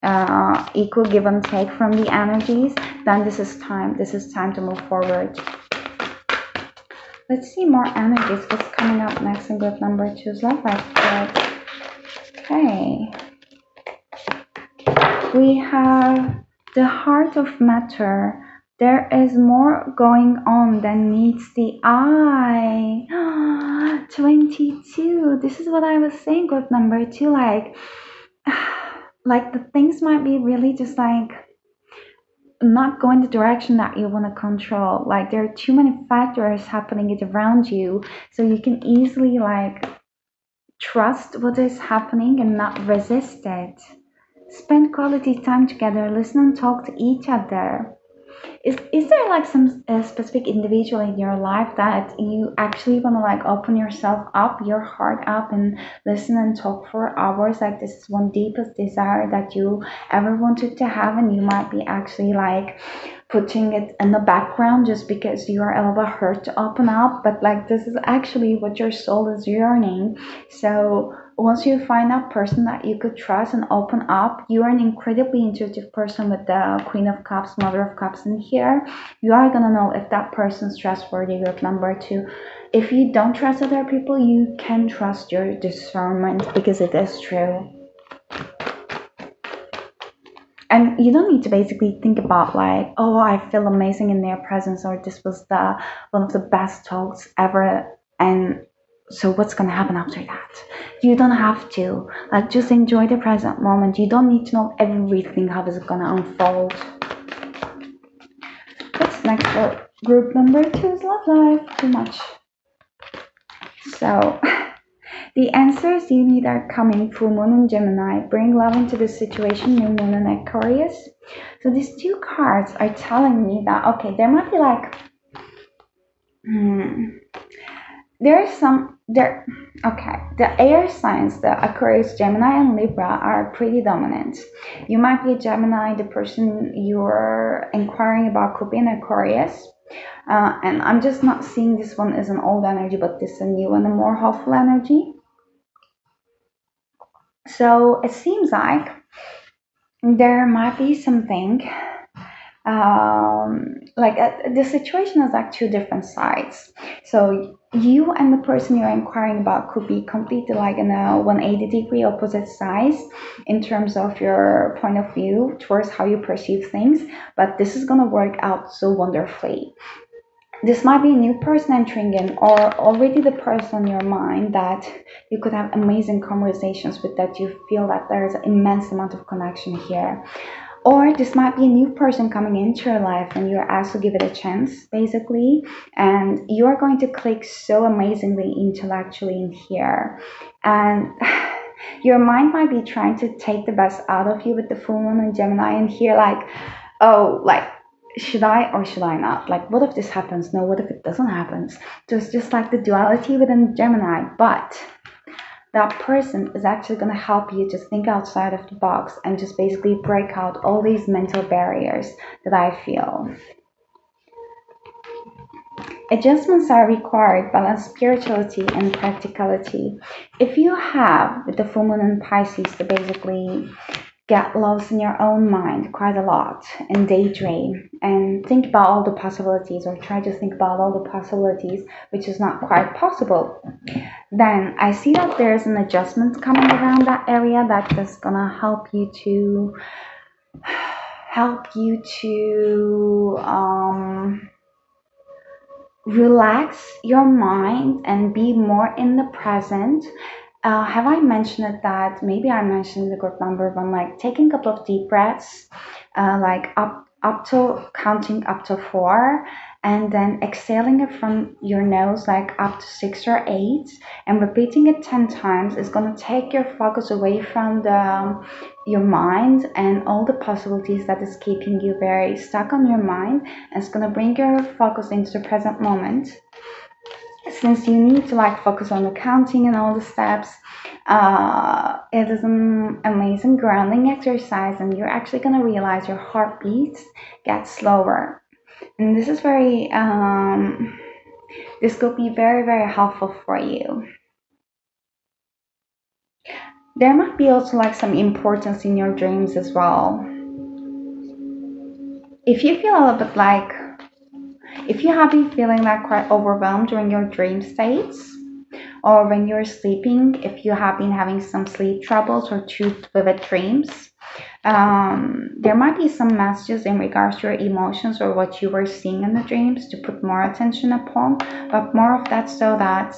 equal give and take from the energies, then this is time to move forward. Let's see more energies. What's coming up next in group number two's love life spread? Okay, we have the heart of matter. There is more going on than meets the eye. 22. This is what I was saying, group number two. Like the things might be really just like not going the direction that you want to control. Like there are too many factors happening around you, so you can easily like trust what is happening and not resist it. Spend quality time together, listen and talk to each other. Is there like some specific individual in your life that you actually want to like open yourself up, your heart up, and listen and talk for hours? Like this is one deepest desire that you ever wanted to have, and you might be actually like putting it in the background just because you are a little bit hurt to open up, but like this is actually what your soul is yearning. So once you find that person that you could trust and open up, you are an incredibly intuitive person with the Queen of Cups, Mother of Cups in here. You are gonna know if that person's trustworthy with number two. If you don't trust other people, you can trust your discernment, because it is true. And you don't need to basically think about like, oh, I feel amazing in their presence, or this was the one of the best talks ever, and so what's gonna happen after that? You don't have to. Like, just enjoy the present moment. You don't need to know everything, how is it gonna unfold. What's next for group number two is love life. Too much. So the answers you need are coming. Full moon and Gemini. Bring love into the situation. New moon and Aquarius. So these two cards are telling me that, okay, there might be like, there's some there. Okay, the air signs, the Aquarius, Gemini, and Libra are pretty dominant. You might be a Gemini. The person you're inquiring about could be an Aquarius. And I'm just not seeing this one as an old energy, but this is a new and a more hopeful energy. So it seems like there might be something the situation is like two different sides. So you and the person you're inquiring about could be completely like in a 180-degree opposite sides in terms of your point of view towards how you perceive things, but this is going to work out so wonderfully. This might be a new person entering in, or already the person in your mind that you could have amazing conversations with, that you feel that there's an immense amount of connection here. Or this might be a new person coming into your life and you're asked to give it a chance, basically. And you're going to click so amazingly intellectually in here. And your mind might be trying to take the best out of you with the full moon and Gemini in here, like, oh, like, should I or should I not? Like, what if this happens? No, what if it doesn't happen? So it's just like the duality within Gemini. But that person is actually going to help you just think outside of the box and just basically break out all these mental barriers that I feel. Adjustments are required, balance spirituality and practicality. If you have with the full moon in Pisces to basically get lost in your own mind quite a lot and daydream and think about all the possibilities, or try to think about all the possibilities, which is not quite possible, then I see that there's an adjustment coming around that area that is gonna help you to relax your mind and be more in the present. Have I mentioned it that maybe I mentioned the group number one, like taking a couple of deep breaths, like up to counting up to four, and then exhaling it from your nose like up to six or eight, and repeating it 10 times is gonna take your focus away from the your mind and all the possibilities that is keeping you very stuck on your mind, and it's gonna bring your focus into the present moment. Since you need to like focus on the counting and all the steps, it is an amazing grounding exercise, and you're actually going to realize your heartbeats get slower, and this could be very very helpful for you. There might be also like some importance in your dreams as well. If you feel a little bit like, if you have been feeling like quite overwhelmed during your dream states, or when you're sleeping, if you have been having some sleep troubles or too vivid dreams, there might be some messages in regards to your emotions or what you were seeing in the dreams to put more attention upon, but more of that so that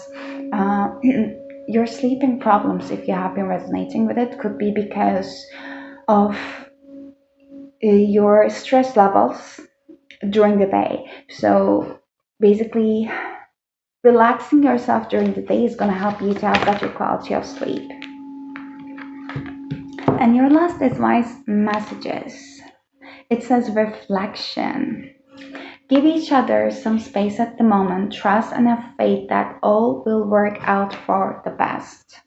your sleeping problems, if you have been resonating with it, could be because of your stress levels during the day. So basically, relaxing yourself during the day is going to help you to have better quality of sleep. And your last advice messages. It says reflection. Give each other some space at the moment. Trust and have faith that all will work out for the best.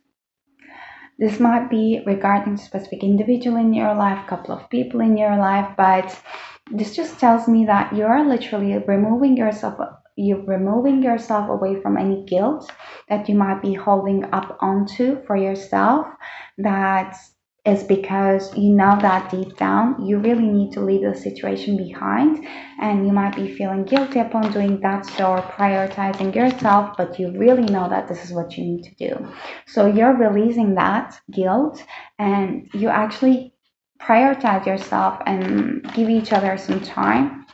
This might be regarding a specific individual in your life, couple of people in your life, but this just tells me that you're literally removing yourself away from any guilt that you might be holding up onto for yourself, that is because you know that deep down you really need to leave the situation behind, and you might be feeling guilty upon doing that, so or prioritizing yourself, but you really know that this is what you need to do. So you're releasing that guilt, and you actually prioritize yourself and give each other some time,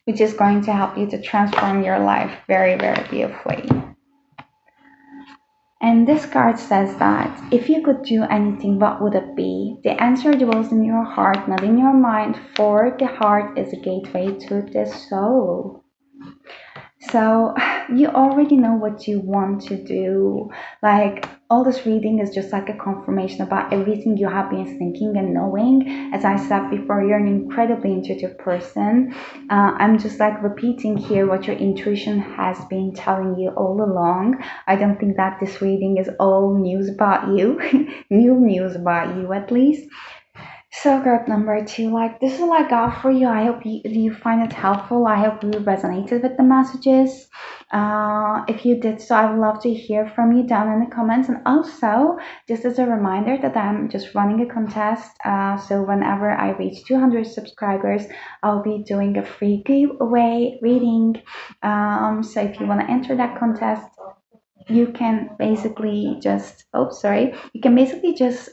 which is going to help you to transform your life very, very beautifully. And this card says that if you could do anything, what would it be? The answer dwells in your heart, not in your mind, for the heart is a gateway to the soul. So you already know what you want to do. Like, all this reading is just like a confirmation about everything you have been thinking and knowing. As I said before, you're an incredibly intuitive person. I'm just like repeating here what your intuition has been telling you all along. I don't think that this reading is all news about you, new news about you at least. So card number two, like this is like God for you. I hope you find it helpful. I hope you resonated with the messages. If you did so, I would love to hear from you down in the comments. And also, just as a reminder that I'm just running a contest. So whenever I reach 200 subscribers, I'll be doing a free giveaway reading. So if you want to enter that contest, you can basically just, you can basically just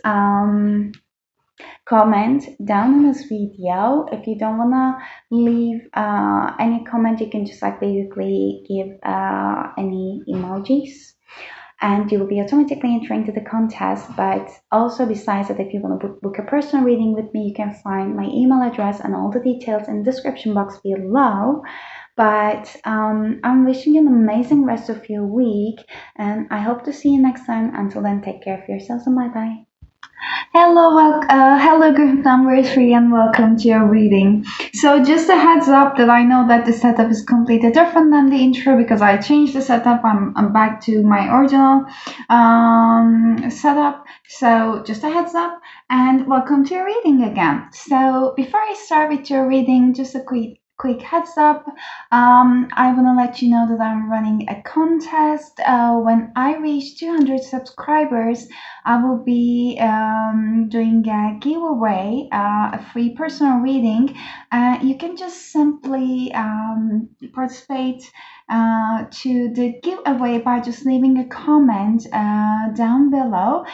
comment down in this video. If you don't want to leave any comment, you can just like basically give any emojis, and you will be automatically entering to the contest. But also, besides that, if you want to book a personal reading with me, you can find my email address and all the details in the description box below. But I'm wishing you an amazing rest of your week, and I hope to see you next time. Until then, take care of yourselves, and bye bye. Hello group number three, and welcome to your reading. So just a heads up that I know that the setup is completely different than the intro because I changed the setup. I'm back to my original setup. So just a heads up, and welcome to your reading again. So before I start with your reading, just a quick heads up. I want to let you know that I'm running a contest. When I reach 200 subscribers, I will be doing a giveaway, a free personal reading. You can just simply participate to the giveaway by just leaving a comment down below.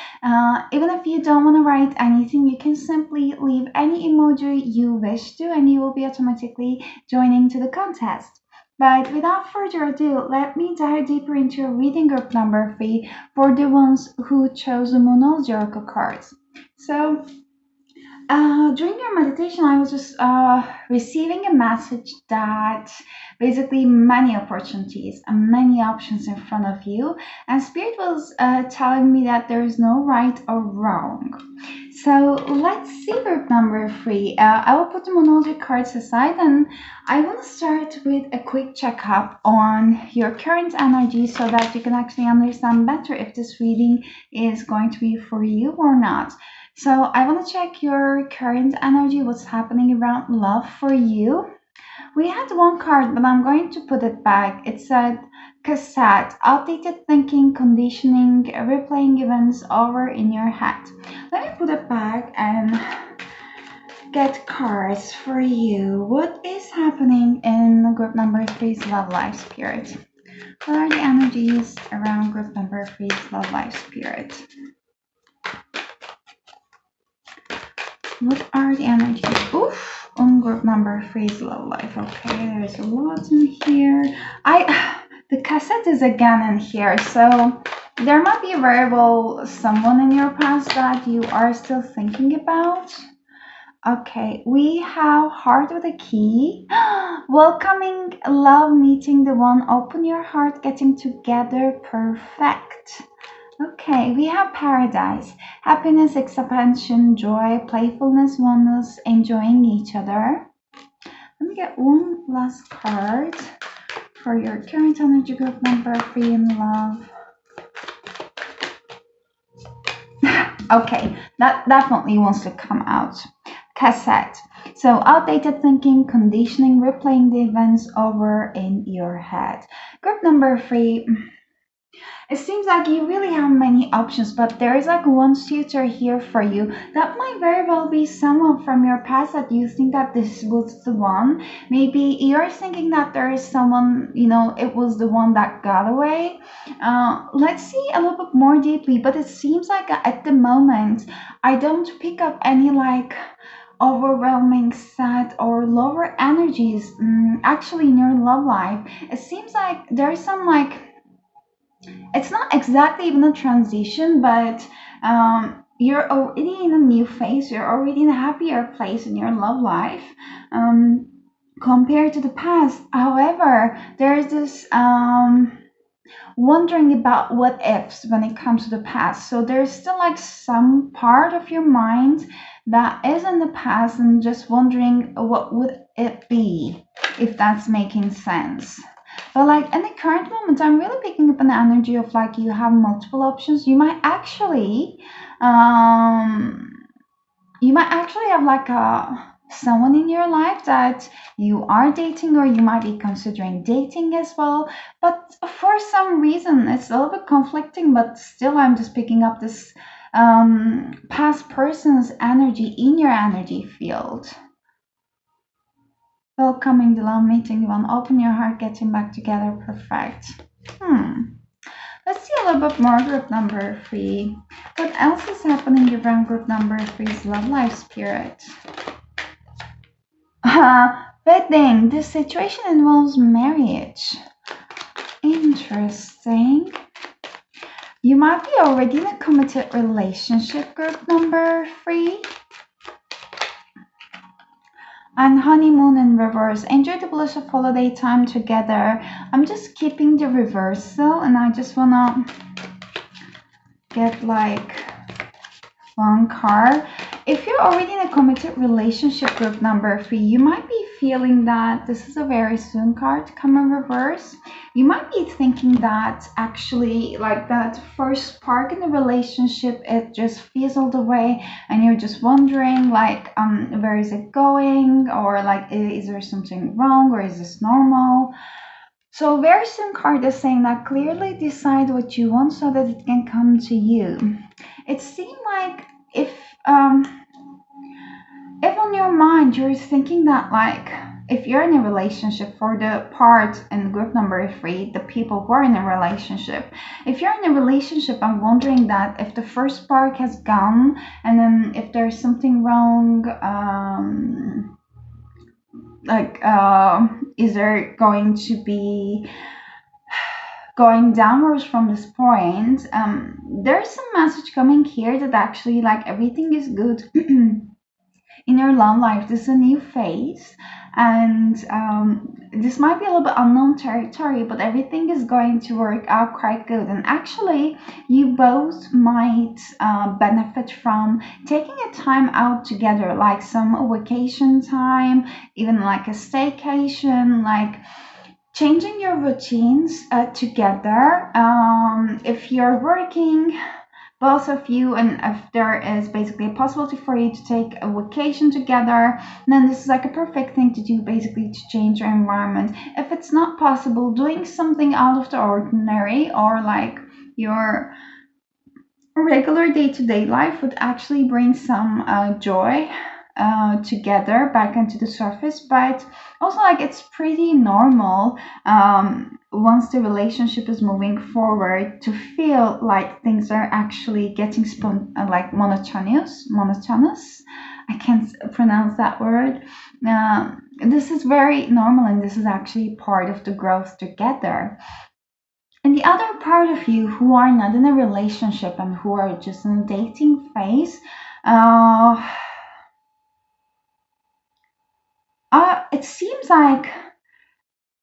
Even if you don't want to write anything, you can simply leave any emoji you wish to, and you will be automatically joining to the contest. But without further ado, let me dive deeper into reading group number three for the ones who chose the Monology Oracle cards. So, during your meditation, I was just receiving a message that basically many opportunities and many options in front of you, and Spirit was telling me that there is no right or wrong. So let's see group number three. I will put the Monology cards aside, and I want to start with a quick checkup on your current energy so that you can actually understand better if this reading is going to be for you or not. So I want to check your current energy, what's happening around love for you. We had one card, but I'm going to put it back. It said cassette, outdated thinking, conditioning, replaying events over in your head. Let me put it back and get cards for you. What is happening in group number three's love life spirit? What are the energies around group number three's love life spirit? What are the energies? Oof, on group number three's love life. Okay, there's a lot in here. The cassette is again in here, so there might be a variable someone in your past that you are still thinking about. Okay, we have heart with a key. Welcoming love, meeting the one, open your heart, getting together, perfect. Okay, we have paradise, happiness, expansion, joy, playfulness, oneness, enjoying each other. Let me get one last card for your current energy group number three in love. Okay, that definitely wants to come out. Cassette. So outdated thinking, conditioning, replaying the events over in your head. Group number three. It seems like you really have many options, but there is like one suitor here for you. That might very well be someone from your past that you think that this was the one. Maybe you're thinking that there is someone, it was the one that got away. Let's see a little bit more deeply, but it seems like at the moment, I don't pick up any like overwhelming, sad, or lower energies actually in your love life. It seems like there's some like it's not exactly even a transition, but you're already in a new phase. You're already in a happier place in your love life compared to the past. However, there's this wondering about what ifs when it comes to the past. So there's still like some part of your mind that is in the past and just wondering what would it be, if that's making sense. But like in the current moment, I'm really picking up an energy of like you have multiple options. Um, you might actually have like a someone in your life that you are dating, or you might be considering dating as well. But for some reason, it's a little bit conflicting. But still, I'm just picking up this past person's energy in your energy field. Welcoming the love, meeting one, open your heart, getting back together, perfect. Let's see a little bit more group number three. What else is happening around group number three's love life spirit? Wedding. This situation involves marriage. Interesting. You might be already in a committed relationship, group number three. And honeymoon in reverse. Enjoy the bliss of holiday time together. I'm just keeping the reversal, and I just wanna get like One card. If you're already in a committed relationship, group number 3, you might be feeling that this is a very soon card to come in reverse. You might be thinking that actually, like that first spark in the relationship, it just fizzled away, and you're just wondering, like, where is it going, or like, is there something wrong, or is this normal? So very soon card is saying that clearly decide what you want so that it can come to you. It seemed like if um if on your mind you're thinking that, like, if you're in a relationship, for the part in group number 3, the people who are in a relationship, if you're in a relationship, I'm wondering that if the first spark has gone, and then if there's something wrong, like, is there going to be going downwards from this point? There's some message coming here that actually, like, everything is good in your love life. This is a new phase, and this might be a little bit unknown territory, but everything is going to work out quite good. And actually, you both might benefit from taking a time out together, like some vacation time, even like a staycation, like changing your routines together. If you're working, both of you, and if there is basically a possibility for you to take a vacation together, then this is like a perfect thing to do, basically to change your environment. If it's not possible, doing something out of the ordinary, or like your regular day-to-day life, would actually bring some joy together back into the surface. But also, like, it's pretty normal, once the relationship is moving forward, to feel like things are actually getting like monotonous. I can't pronounce that word. This is very normal, and this is actually part of the growth together. And the other part of you who are not in a relationship and who are just in a dating phase, uh, it seems like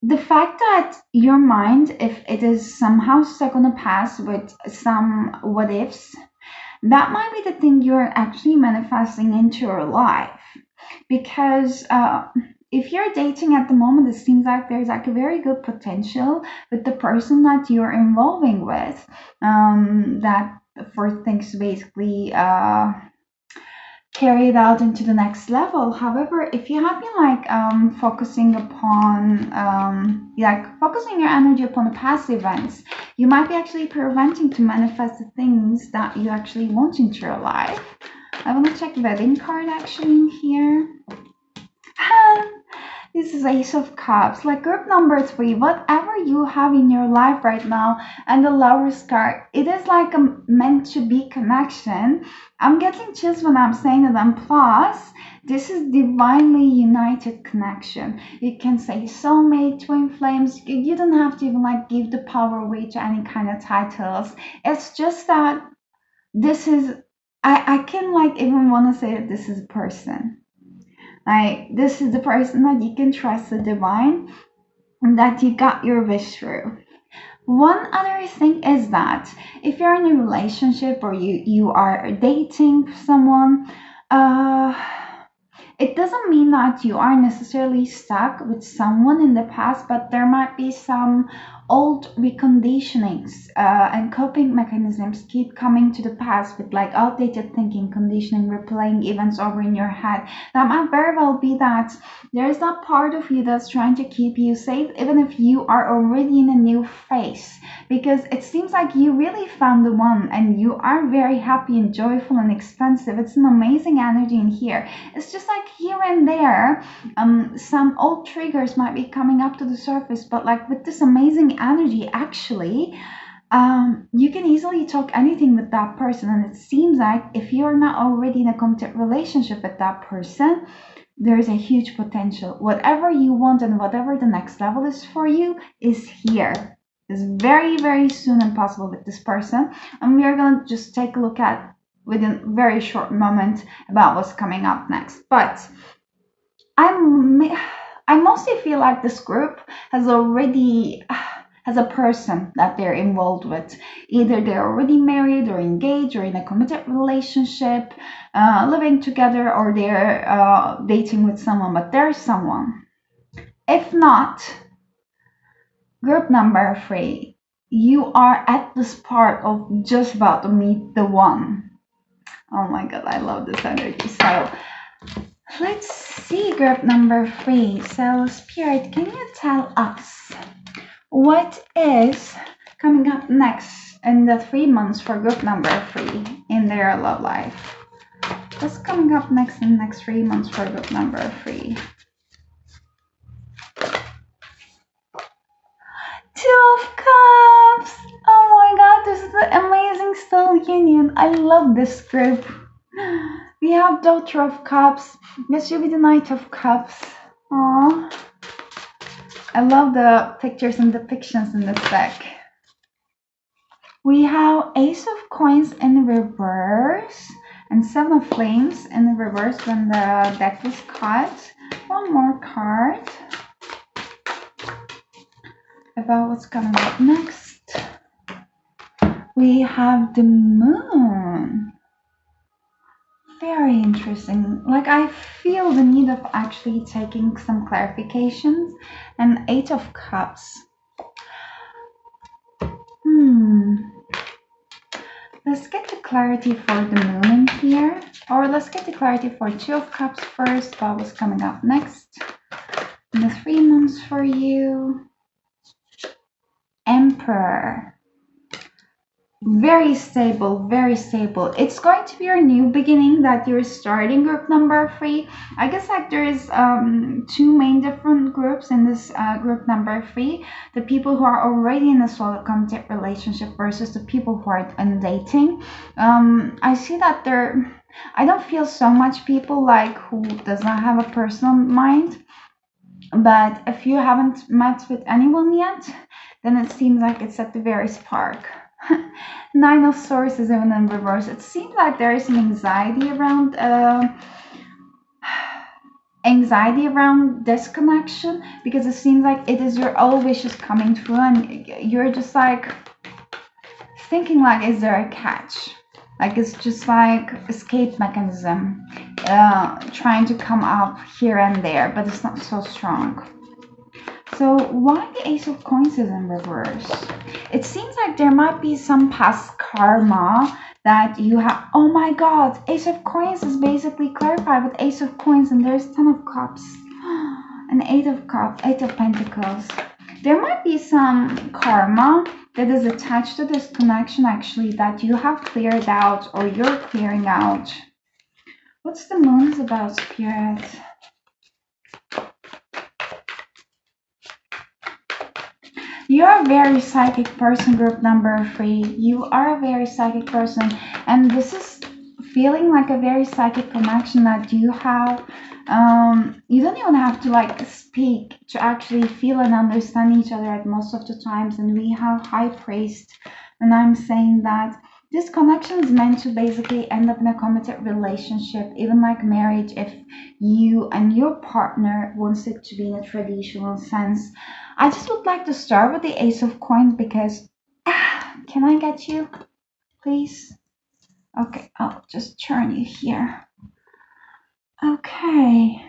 the fact that your mind, if it is somehow stuck on the past with some what ifs, that might be the thing you're actually manifesting into your life. Because if you're dating at the moment, it seems like there's like a very good potential with the person that you're involving with, that for things to basically carry it out into the next level. However, if you have been like focusing upon like focusing your energy upon the past events, you might be actually preventing to manifest the things that you actually want into your life. I want to check wedding card actually in here. This is Ace of Cups, like group number 3, whatever you have in your life right now, and the Lover's card, it is like a meant to be connection. I'm getting chills when I'm saying it, and plus, this is divinely united connection. You can say soulmate, twin flames, you don't have to even like give the power away to any kind of titles. It's just that this is, I can like even want to say that this is a person. Like, this is the person that you can trust, the divine, and that you got your wish through. One other thing is that if you're in a relationship, or you are dating someone, uh, it doesn't mean that you are necessarily stuck with someone in the past, but there might be some old reconditionings and coping mechanisms keep coming to the past with like outdated thinking, conditioning, replaying events over in your head. That might very well be that there is that part of you that's trying to keep you safe, even if you are already in a new phase, because it seems like you really found the one and you are very happy and joyful and expansive. It's an amazing energy in here. It's just like here and there, some old triggers might be coming up to the surface, but like with this amazing energy, actually, you can easily talk anything with that person. And it seems like if you're not already in a committed relationship with that person, there's a huge potential. Whatever you want and whatever the next level is for you is here. It's very, very soon and possible with this person. And we are going to just take a look at within a very short moment about what's coming up next. But I mostly feel like this group has already as a person that they're involved with. Either they're already married or engaged or in a committed relationship, living together, or they're dating with someone, but there's someone. If not, group number 3, you are at this part of just about to meet the one. Oh my god, I love this energy. So let's see group number 3. So Spirit, can you tell us what is coming up next in the 3 months for group number 3 in their love life? What's coming up next in the next 3 months for group number 3? 2 of Cups! Oh my god, this is the amazing soul union. I love this group. We have Daughter of Cups. This should be the Knight of Cups. Aww. I love the pictures and depictions in this deck. We have Ace of Coins in reverse and 7 of Flames in reverse when the deck was cut. One more card about what's coming up next. We have the Moon. Very interesting. Like, I feel the need of actually taking some clarifications. And 8 of Cups. Let's get the clarity for the Moon in here. Or let's get the clarity for 2 of Cups first. What was coming up next in the 3 months for you? Emperor. Very stable, very stable. It's going to be your new beginning that you're starting group number 3. I guess like there is 2 main different groups in this group number 3. The people who are already in a solid committed relationship versus the people who are on dating. I see that I don't feel so much people like who does not have a personal mind. But if you haven't met with anyone yet, then it seems like it's at the very spark. 9 of Swords is even in reverse. It seems like there is some anxiety around this connection, because it seems like it is your all wishes coming true and you're just like thinking like, is there a catch? Like, it's just like escape mechanism trying to come up here and there, but it's not so strong. So why the Ace of Coins is in reverse? It seems like there might be some past karma that you have. Oh my god, Ace of Coins is basically clarified with Ace of Coins, and there's 10 of Cups and 8 of Cups, 8 of Pentacles. There might be some karma that is attached to this connection actually that you have cleared out or you're clearing out. What's the Moon is about, Spirit? You're a very psychic person, group number 3. You are a very psychic person, and this is feeling like a very psychic connection that you have. You don't even have to like speak to actually feel and understand each other at most of the times. And we have High Priest, and I'm saying that this connection is meant to basically end up in a committed relationship, even like marriage, if you and your partner wants it to be in a traditional sense. I just would like to start with the Ace of Coins because, can I get you, please? Okay, I'll just turn you here. Okay.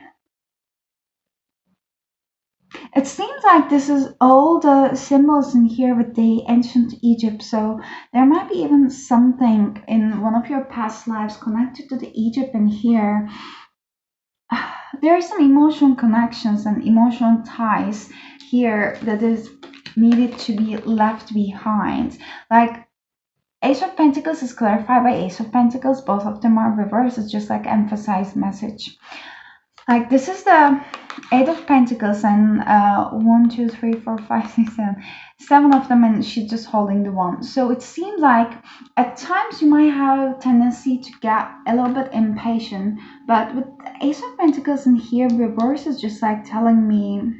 It seems like this is all the symbols in here with the ancient Egypt, so there might be even something in one of your past lives connected to the Egypt in here. There are some emotional connections and emotional ties here that is needed to be left behind. Like, Ace of Pentacles is clarified by Ace of Pentacles. Both of them are reversed. It's just like emphasized message. Like, this is the 8 of Pentacles and 1, 2, 3, 4, 5, 6, 7. 7 of them, and she's just holding the 1. So it seems like at times you might have a tendency to get a little bit impatient. But with the Ace of Pentacles in here, reverse is just like telling me,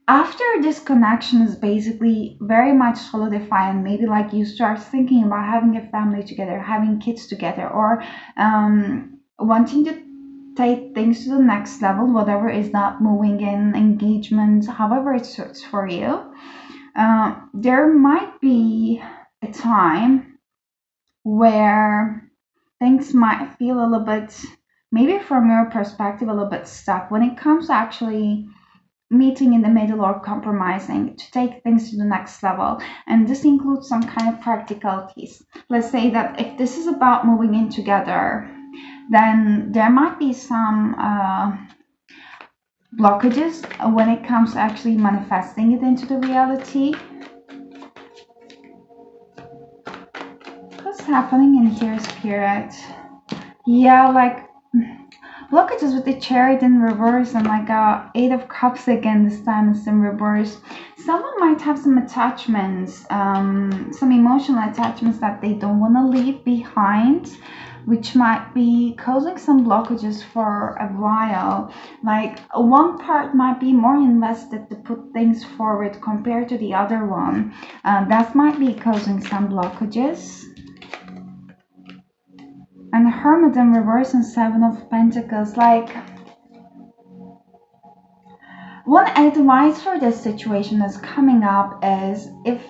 after this connection is basically very much solidified, and maybe like you start thinking about having a family together, having kids together, or wanting to take things to the next level, whatever is that moving in engagement, however it suits for you. There might be a time where things might feel a little bit, maybe from your perspective, a little bit stuck when it comes to actually meeting in the middle or compromising to take things to the next level. And this includes some kind of practicalities. Let's say that if this is about moving in together, then there might be some blockages when it comes to actually manifesting it into the reality. What's happening in here, Spirit? Yeah, like blockages with the Chariot in reverse and like a Eight of Cups again. This time is in reverse. Someone might have some attachments, some emotional attachments that they don't want to leave behind, which might be causing some blockages for a while. Like one part might be more invested to put things forward compared to the other one. That might be causing some blockages. And Hermit in reverse and Seven of Pentacles. Like, one advice for this situation that's coming up is if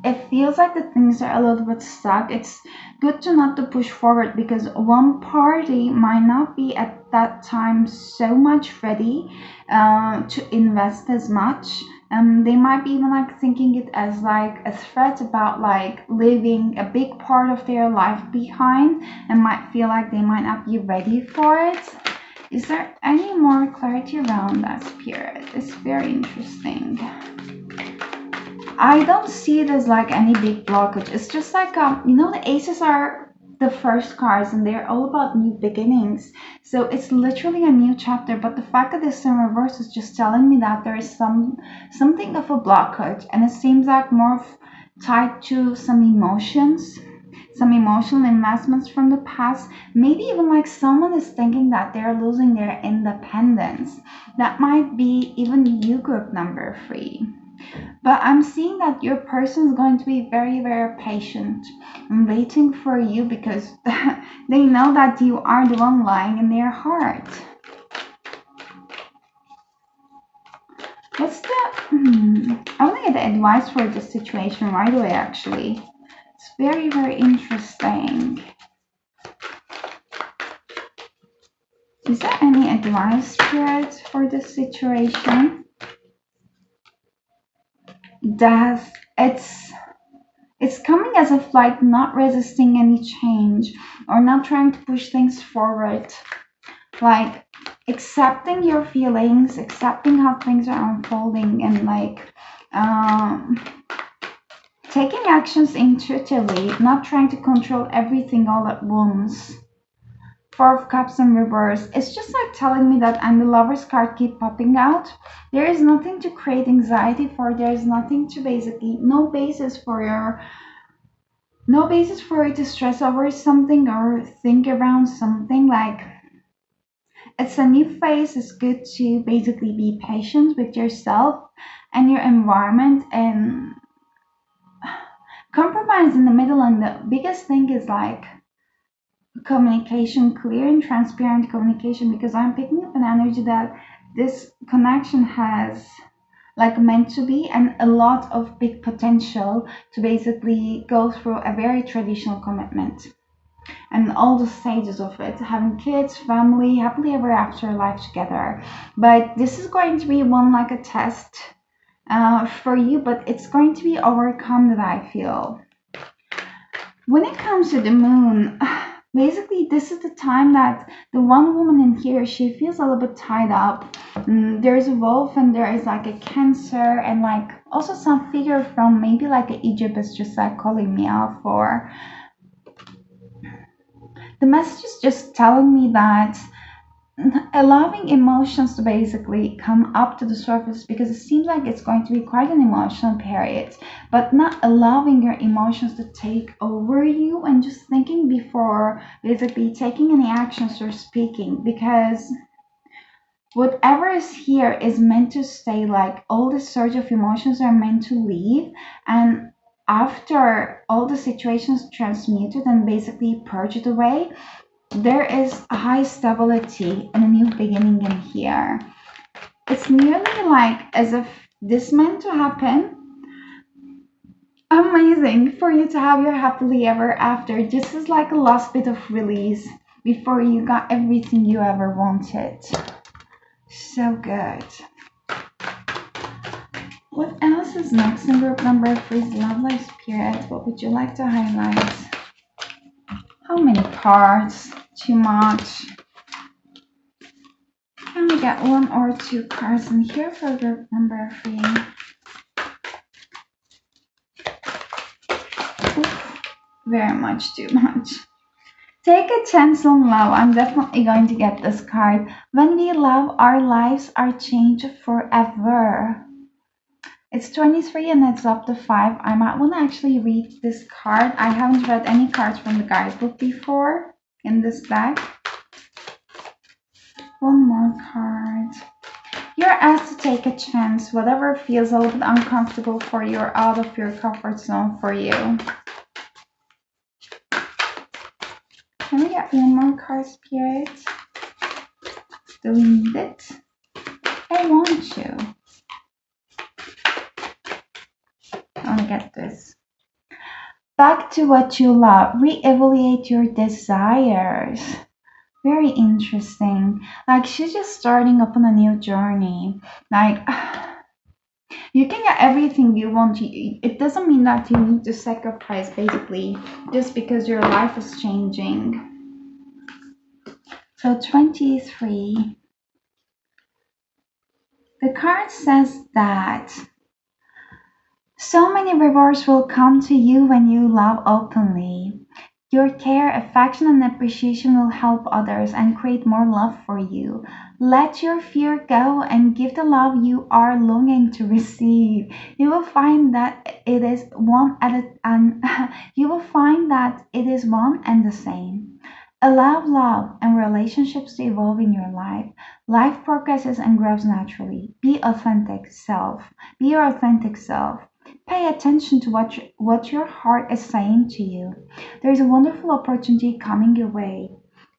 it feels like the things are a little bit stuck, it's good to not to push forward, because one party might not be at that time so much ready to invest as much. They might be even like thinking it as like a threat about like leaving a big part of their life behind, and might feel like they might not be ready for it. Is there any more clarity around that, Spirit? It's very interesting. I don't see it as like any big blockage. It's just like, you know, the aces are the first cards and they're all about new beginnings. So it's literally a new chapter. But the fact that it's in reverse is just telling me that there is something of a blockage. And it seems like more tied to some emotions, some emotional investments from the past. Maybe even like someone is thinking that they're losing their independence. That might be even you, group number 3. But I'm seeing that your person is going to be very, very patient and waiting for you, because they know that you are the one lying in their heart. What's the... I want to get the advice for this situation right away, actually. It's very, very interesting. Is there any advice, Spirit, for this situation? Death. It's coming as if like not resisting any change or not trying to push things forward. Like accepting your feelings, accepting how things are unfolding, and like taking actions intuitively, not trying to control everything all at once. Four of Cups in reverse. It's just like telling me that, and the Lover's card keep popping out. There is nothing to create anxiety for. There is nothing to basically, no basis for you to stress over something or think around something. Like, it's a new phase. It's good to basically be patient with yourself and your environment and compromise in the middle. And the biggest thing is like communication, clear and transparent communication, because I'm picking up an energy that this connection has like meant to be, and a lot of big potential to basically go through a very traditional commitment and all the stages of it, having kids, family, happily ever after life together. But this is going to be one like a test for you, but it's going to be overcome, that I feel. When it comes to the moon, basically this is the time that the one woman in here, she feels a little bit tied up. There's a wolf and there is like a Cancer, and like also some figure from maybe like Egypt is just like calling me out for. The message is just telling me that allowing emotions to basically come up to the surface, because it seems like it's going to be quite an emotional period, but not allowing your emotions to take over you and just thinking before basically taking any actions or speaking, because whatever is here is meant to stay. Like all the surge of emotions are meant to leave, and after all the situations transmuted and basically purged away, there is a high stability and a new beginning in here. It's nearly like as if this meant to happen. Amazing for you to have your happily ever after. This is like a last bit of release before you got everything you ever wanted. So good. What else is next in group number 3's Love Life Spirit? What would you like to highlight? How many cards? Too much. Can we get 1 or 2 cards in here for group number 3? Oof, very much too much. Take a chance on love. I'm definitely going to get this card. When we love, our lives are changed forever. It's 23 and it's up to 5. I might want to actually read this card. I haven't read any cards from the guidebook before in this deck. One more card. You're asked to take a chance. Whatever feels a little bit uncomfortable for you or out of your comfort zone for you. Can we get one more card, Spirit? Do we need it? I want you. I want to get this. Back to what you love. Re-evaluate your desires. Very interesting. Like she's just starting up on a new journey. Like you can get everything you want. It doesn't mean that you need to sacrifice basically just because your life is changing. So 23. The card says that so many rewards will come to you when you love openly. Your care, affection, and appreciation will help others and create more love for you. Let your fear go and give the love you are longing to receive. You will find that it is one you will find that it is one and the same. Allow love and relationships to evolve in your life. Life progresses and grows naturally. Be authentic self. Be your authentic self. Pay attention to what your heart is saying to you. There's a wonderful opportunity coming your way.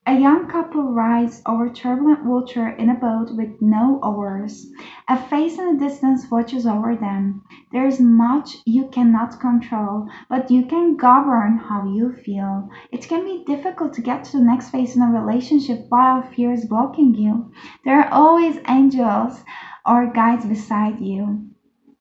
A young couple rides over turbulent water in a boat with no oars. A face in the distance watches over them. There is much you cannot control, but you can govern how you feel. It can be difficult to get to the next phase in a relationship while fear is blocking you. There are always angels or guides beside you.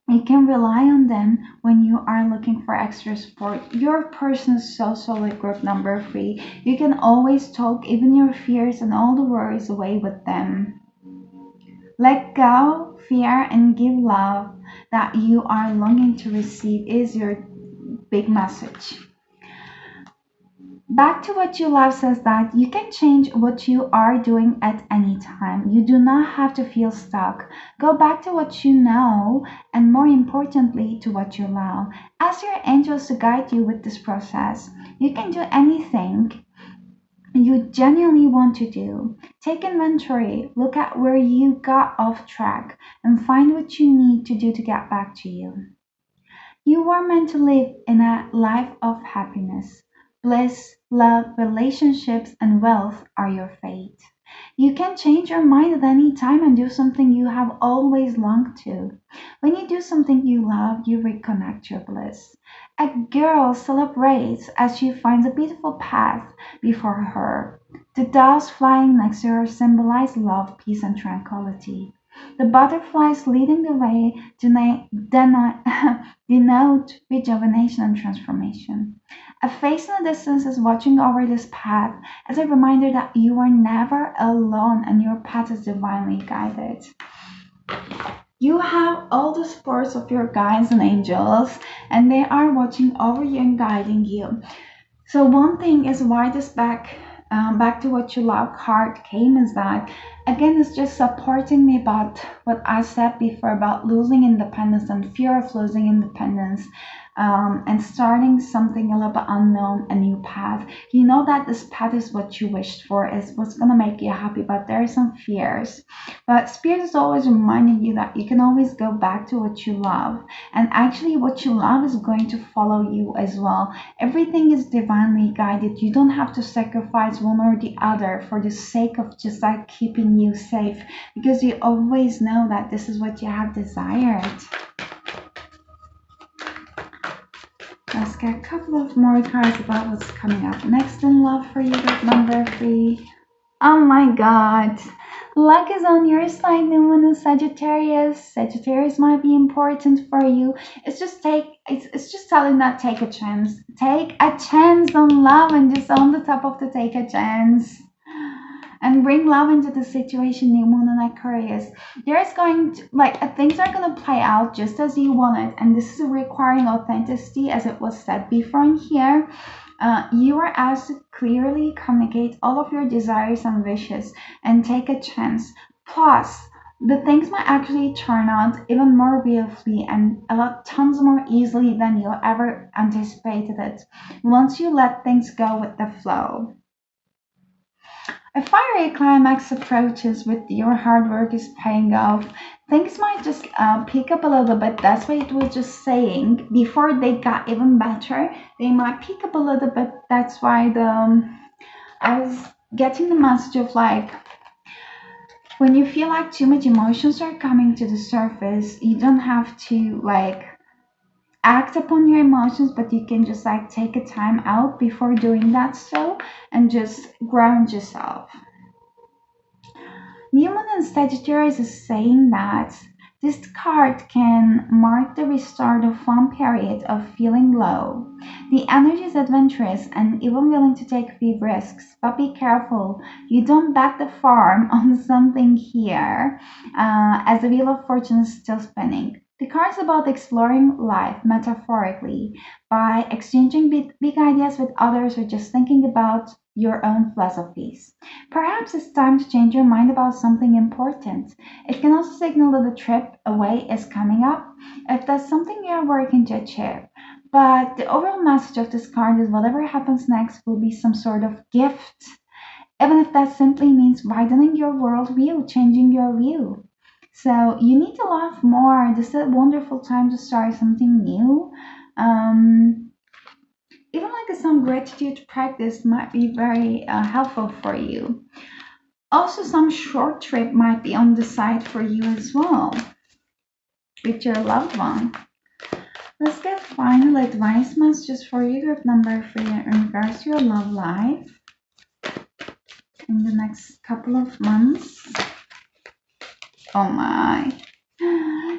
You can rely on them when you are looking for extra support. Your person is so solid, group number 3. You can always talk even your fears and all the worries away with them. Let go, fear, and give love that you are longing to receive is your big message. Back to what you love says that you can change what you are doing at any time. You do not have to feel stuck. Go back to what you know and more importantly to what you love. Ask your angels to guide you with this process. You can do anything you genuinely want to do. Take inventory, look at where you got off track and find what you need to do to get back to you. You were meant to live in a life of happiness. Bliss, love, relationships, and wealth are your fate. You can change your mind at any time and do something you have always longed to. When you do something you love, you reconnect your bliss. A girl celebrates as she finds a beautiful path before her. The doves flying next to her symbolize love, peace, and tranquility. The butterflies leading the way denote rejuvenation and transformation. A face in the distance is watching over this path as a reminder that you are never alone and your path is divinely guided. You have all the supports of your guides and angels, and they are watching over you and guiding you. So one thing is why this back to what you love card came is that again it's just supporting me about what I said before about losing independence and fear of losing independence. and starting something a little bit unknown, a new path. You know that this path is what you wished for, is what's going to make you happy, but there are some fears. But Spirit is always reminding you that you can always go back to what you love. And actually, what you love is going to follow you as well. Everything is divinely guided. You don't have to sacrifice one or the other for the sake of just like keeping you safe, because you always know that this is what you have desired. Let's get a couple of more cards about what's coming up next in love for you with number 3. Oh my God. Luck is on your side, new moon in Sagittarius. Sagittarius might be important for you. It's just telling that take a chance. Take a chance on love, and just on the top of the take a chance. And bring love into the situation, new moon and Aquarius. There's going to, things are going to play out just as you want it. And this is requiring authenticity, as it was said before in here. You are asked to clearly communicate all of your desires and wishes and take a chance. Plus, the things might actually turn out even more beautifully and tons more easily than you ever anticipated it, once you let things go with the flow. A fiery climax approaches with your hard work is paying off. Things might just pick up a little bit. That's what it was just saying. Before they got even better, they might pick up a little bit. That's why I was getting the message of when you feel like too much emotions are coming to the surface, you don't have to act upon your emotions, but you can just take a time out before doing that, and just ground yourself. New Moon in Sagittarius is saying that this card can mark the restart of one period of feeling low. The energy is adventurous and even willing to take big risks, but be careful you don't bet the farm on something here, as the Wheel of Fortune is still spinning. The card's about exploring life metaphorically by exchanging big ideas with others, or just thinking about your own philosophies. Perhaps it's time to change your mind about something important. It can also signal that the trip away is coming up, if that's something you're working to achieve. But the overall message of this card is whatever happens next will be some sort of gift, even if that simply means widening your worldview, changing your view. So you need to laugh more. This is a wonderful time to start something new. Even some gratitude practice might be very helpful for you. Also, some short trip might be on the side for you as well with your loved one. Let's get final advice messages for you, group number 3, in regards to your love life in the next couple of months. Oh my.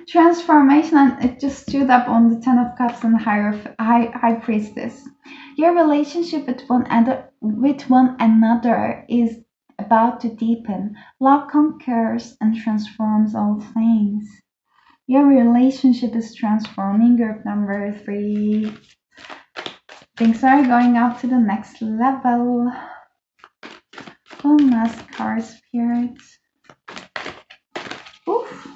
Transformation, and it just stood up on the 10 of Cups and High Priestess. Your relationship with one another is about to deepen. Love conquers and transforms all things. Your relationship is transforming, group number 3. Things are going up to the next level. One last card, Spirit. Oof.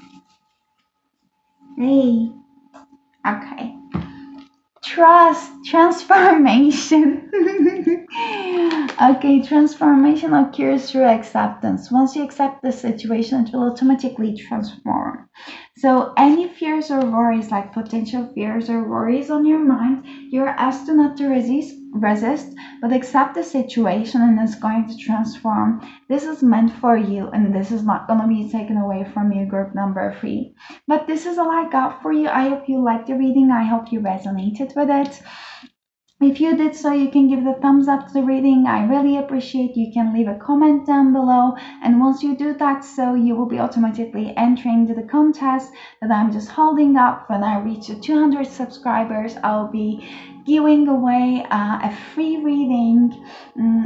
Hey. Okay. Trust, transformation. Okay, transformation occurs through acceptance. Once you accept the situation, it will automatically transform. So any fears or worries, like potential fears or worries on your mind, you're asked to not to resist, but accept the situation, and it's going to transform. This is meant for you, and this is not going to be taken away from you, group number 3. But this is all I got for you. I hope you liked the reading. I hope you resonated with it. If you did so, you can give the thumbs up to the reading. I really appreciate. You can leave a comment down below, and once you do that, so you will be automatically entering to the contest that I'm just holding up. When I reach the 200 subscribers, I'll be giving away a free reading.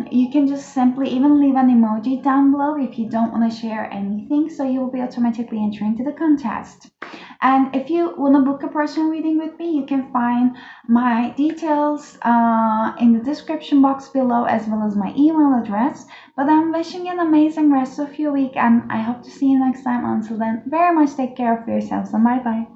You can just simply even leave an emoji down below if you don't want to share anything, so you will be automatically entering to the contest. And if you want to book a personal reading with me, you can find my details in the description box below, as well as my email address. But I'm wishing you an amazing rest of your week, and I hope to see you next time. Until then, very much take care of yourselves, and bye bye.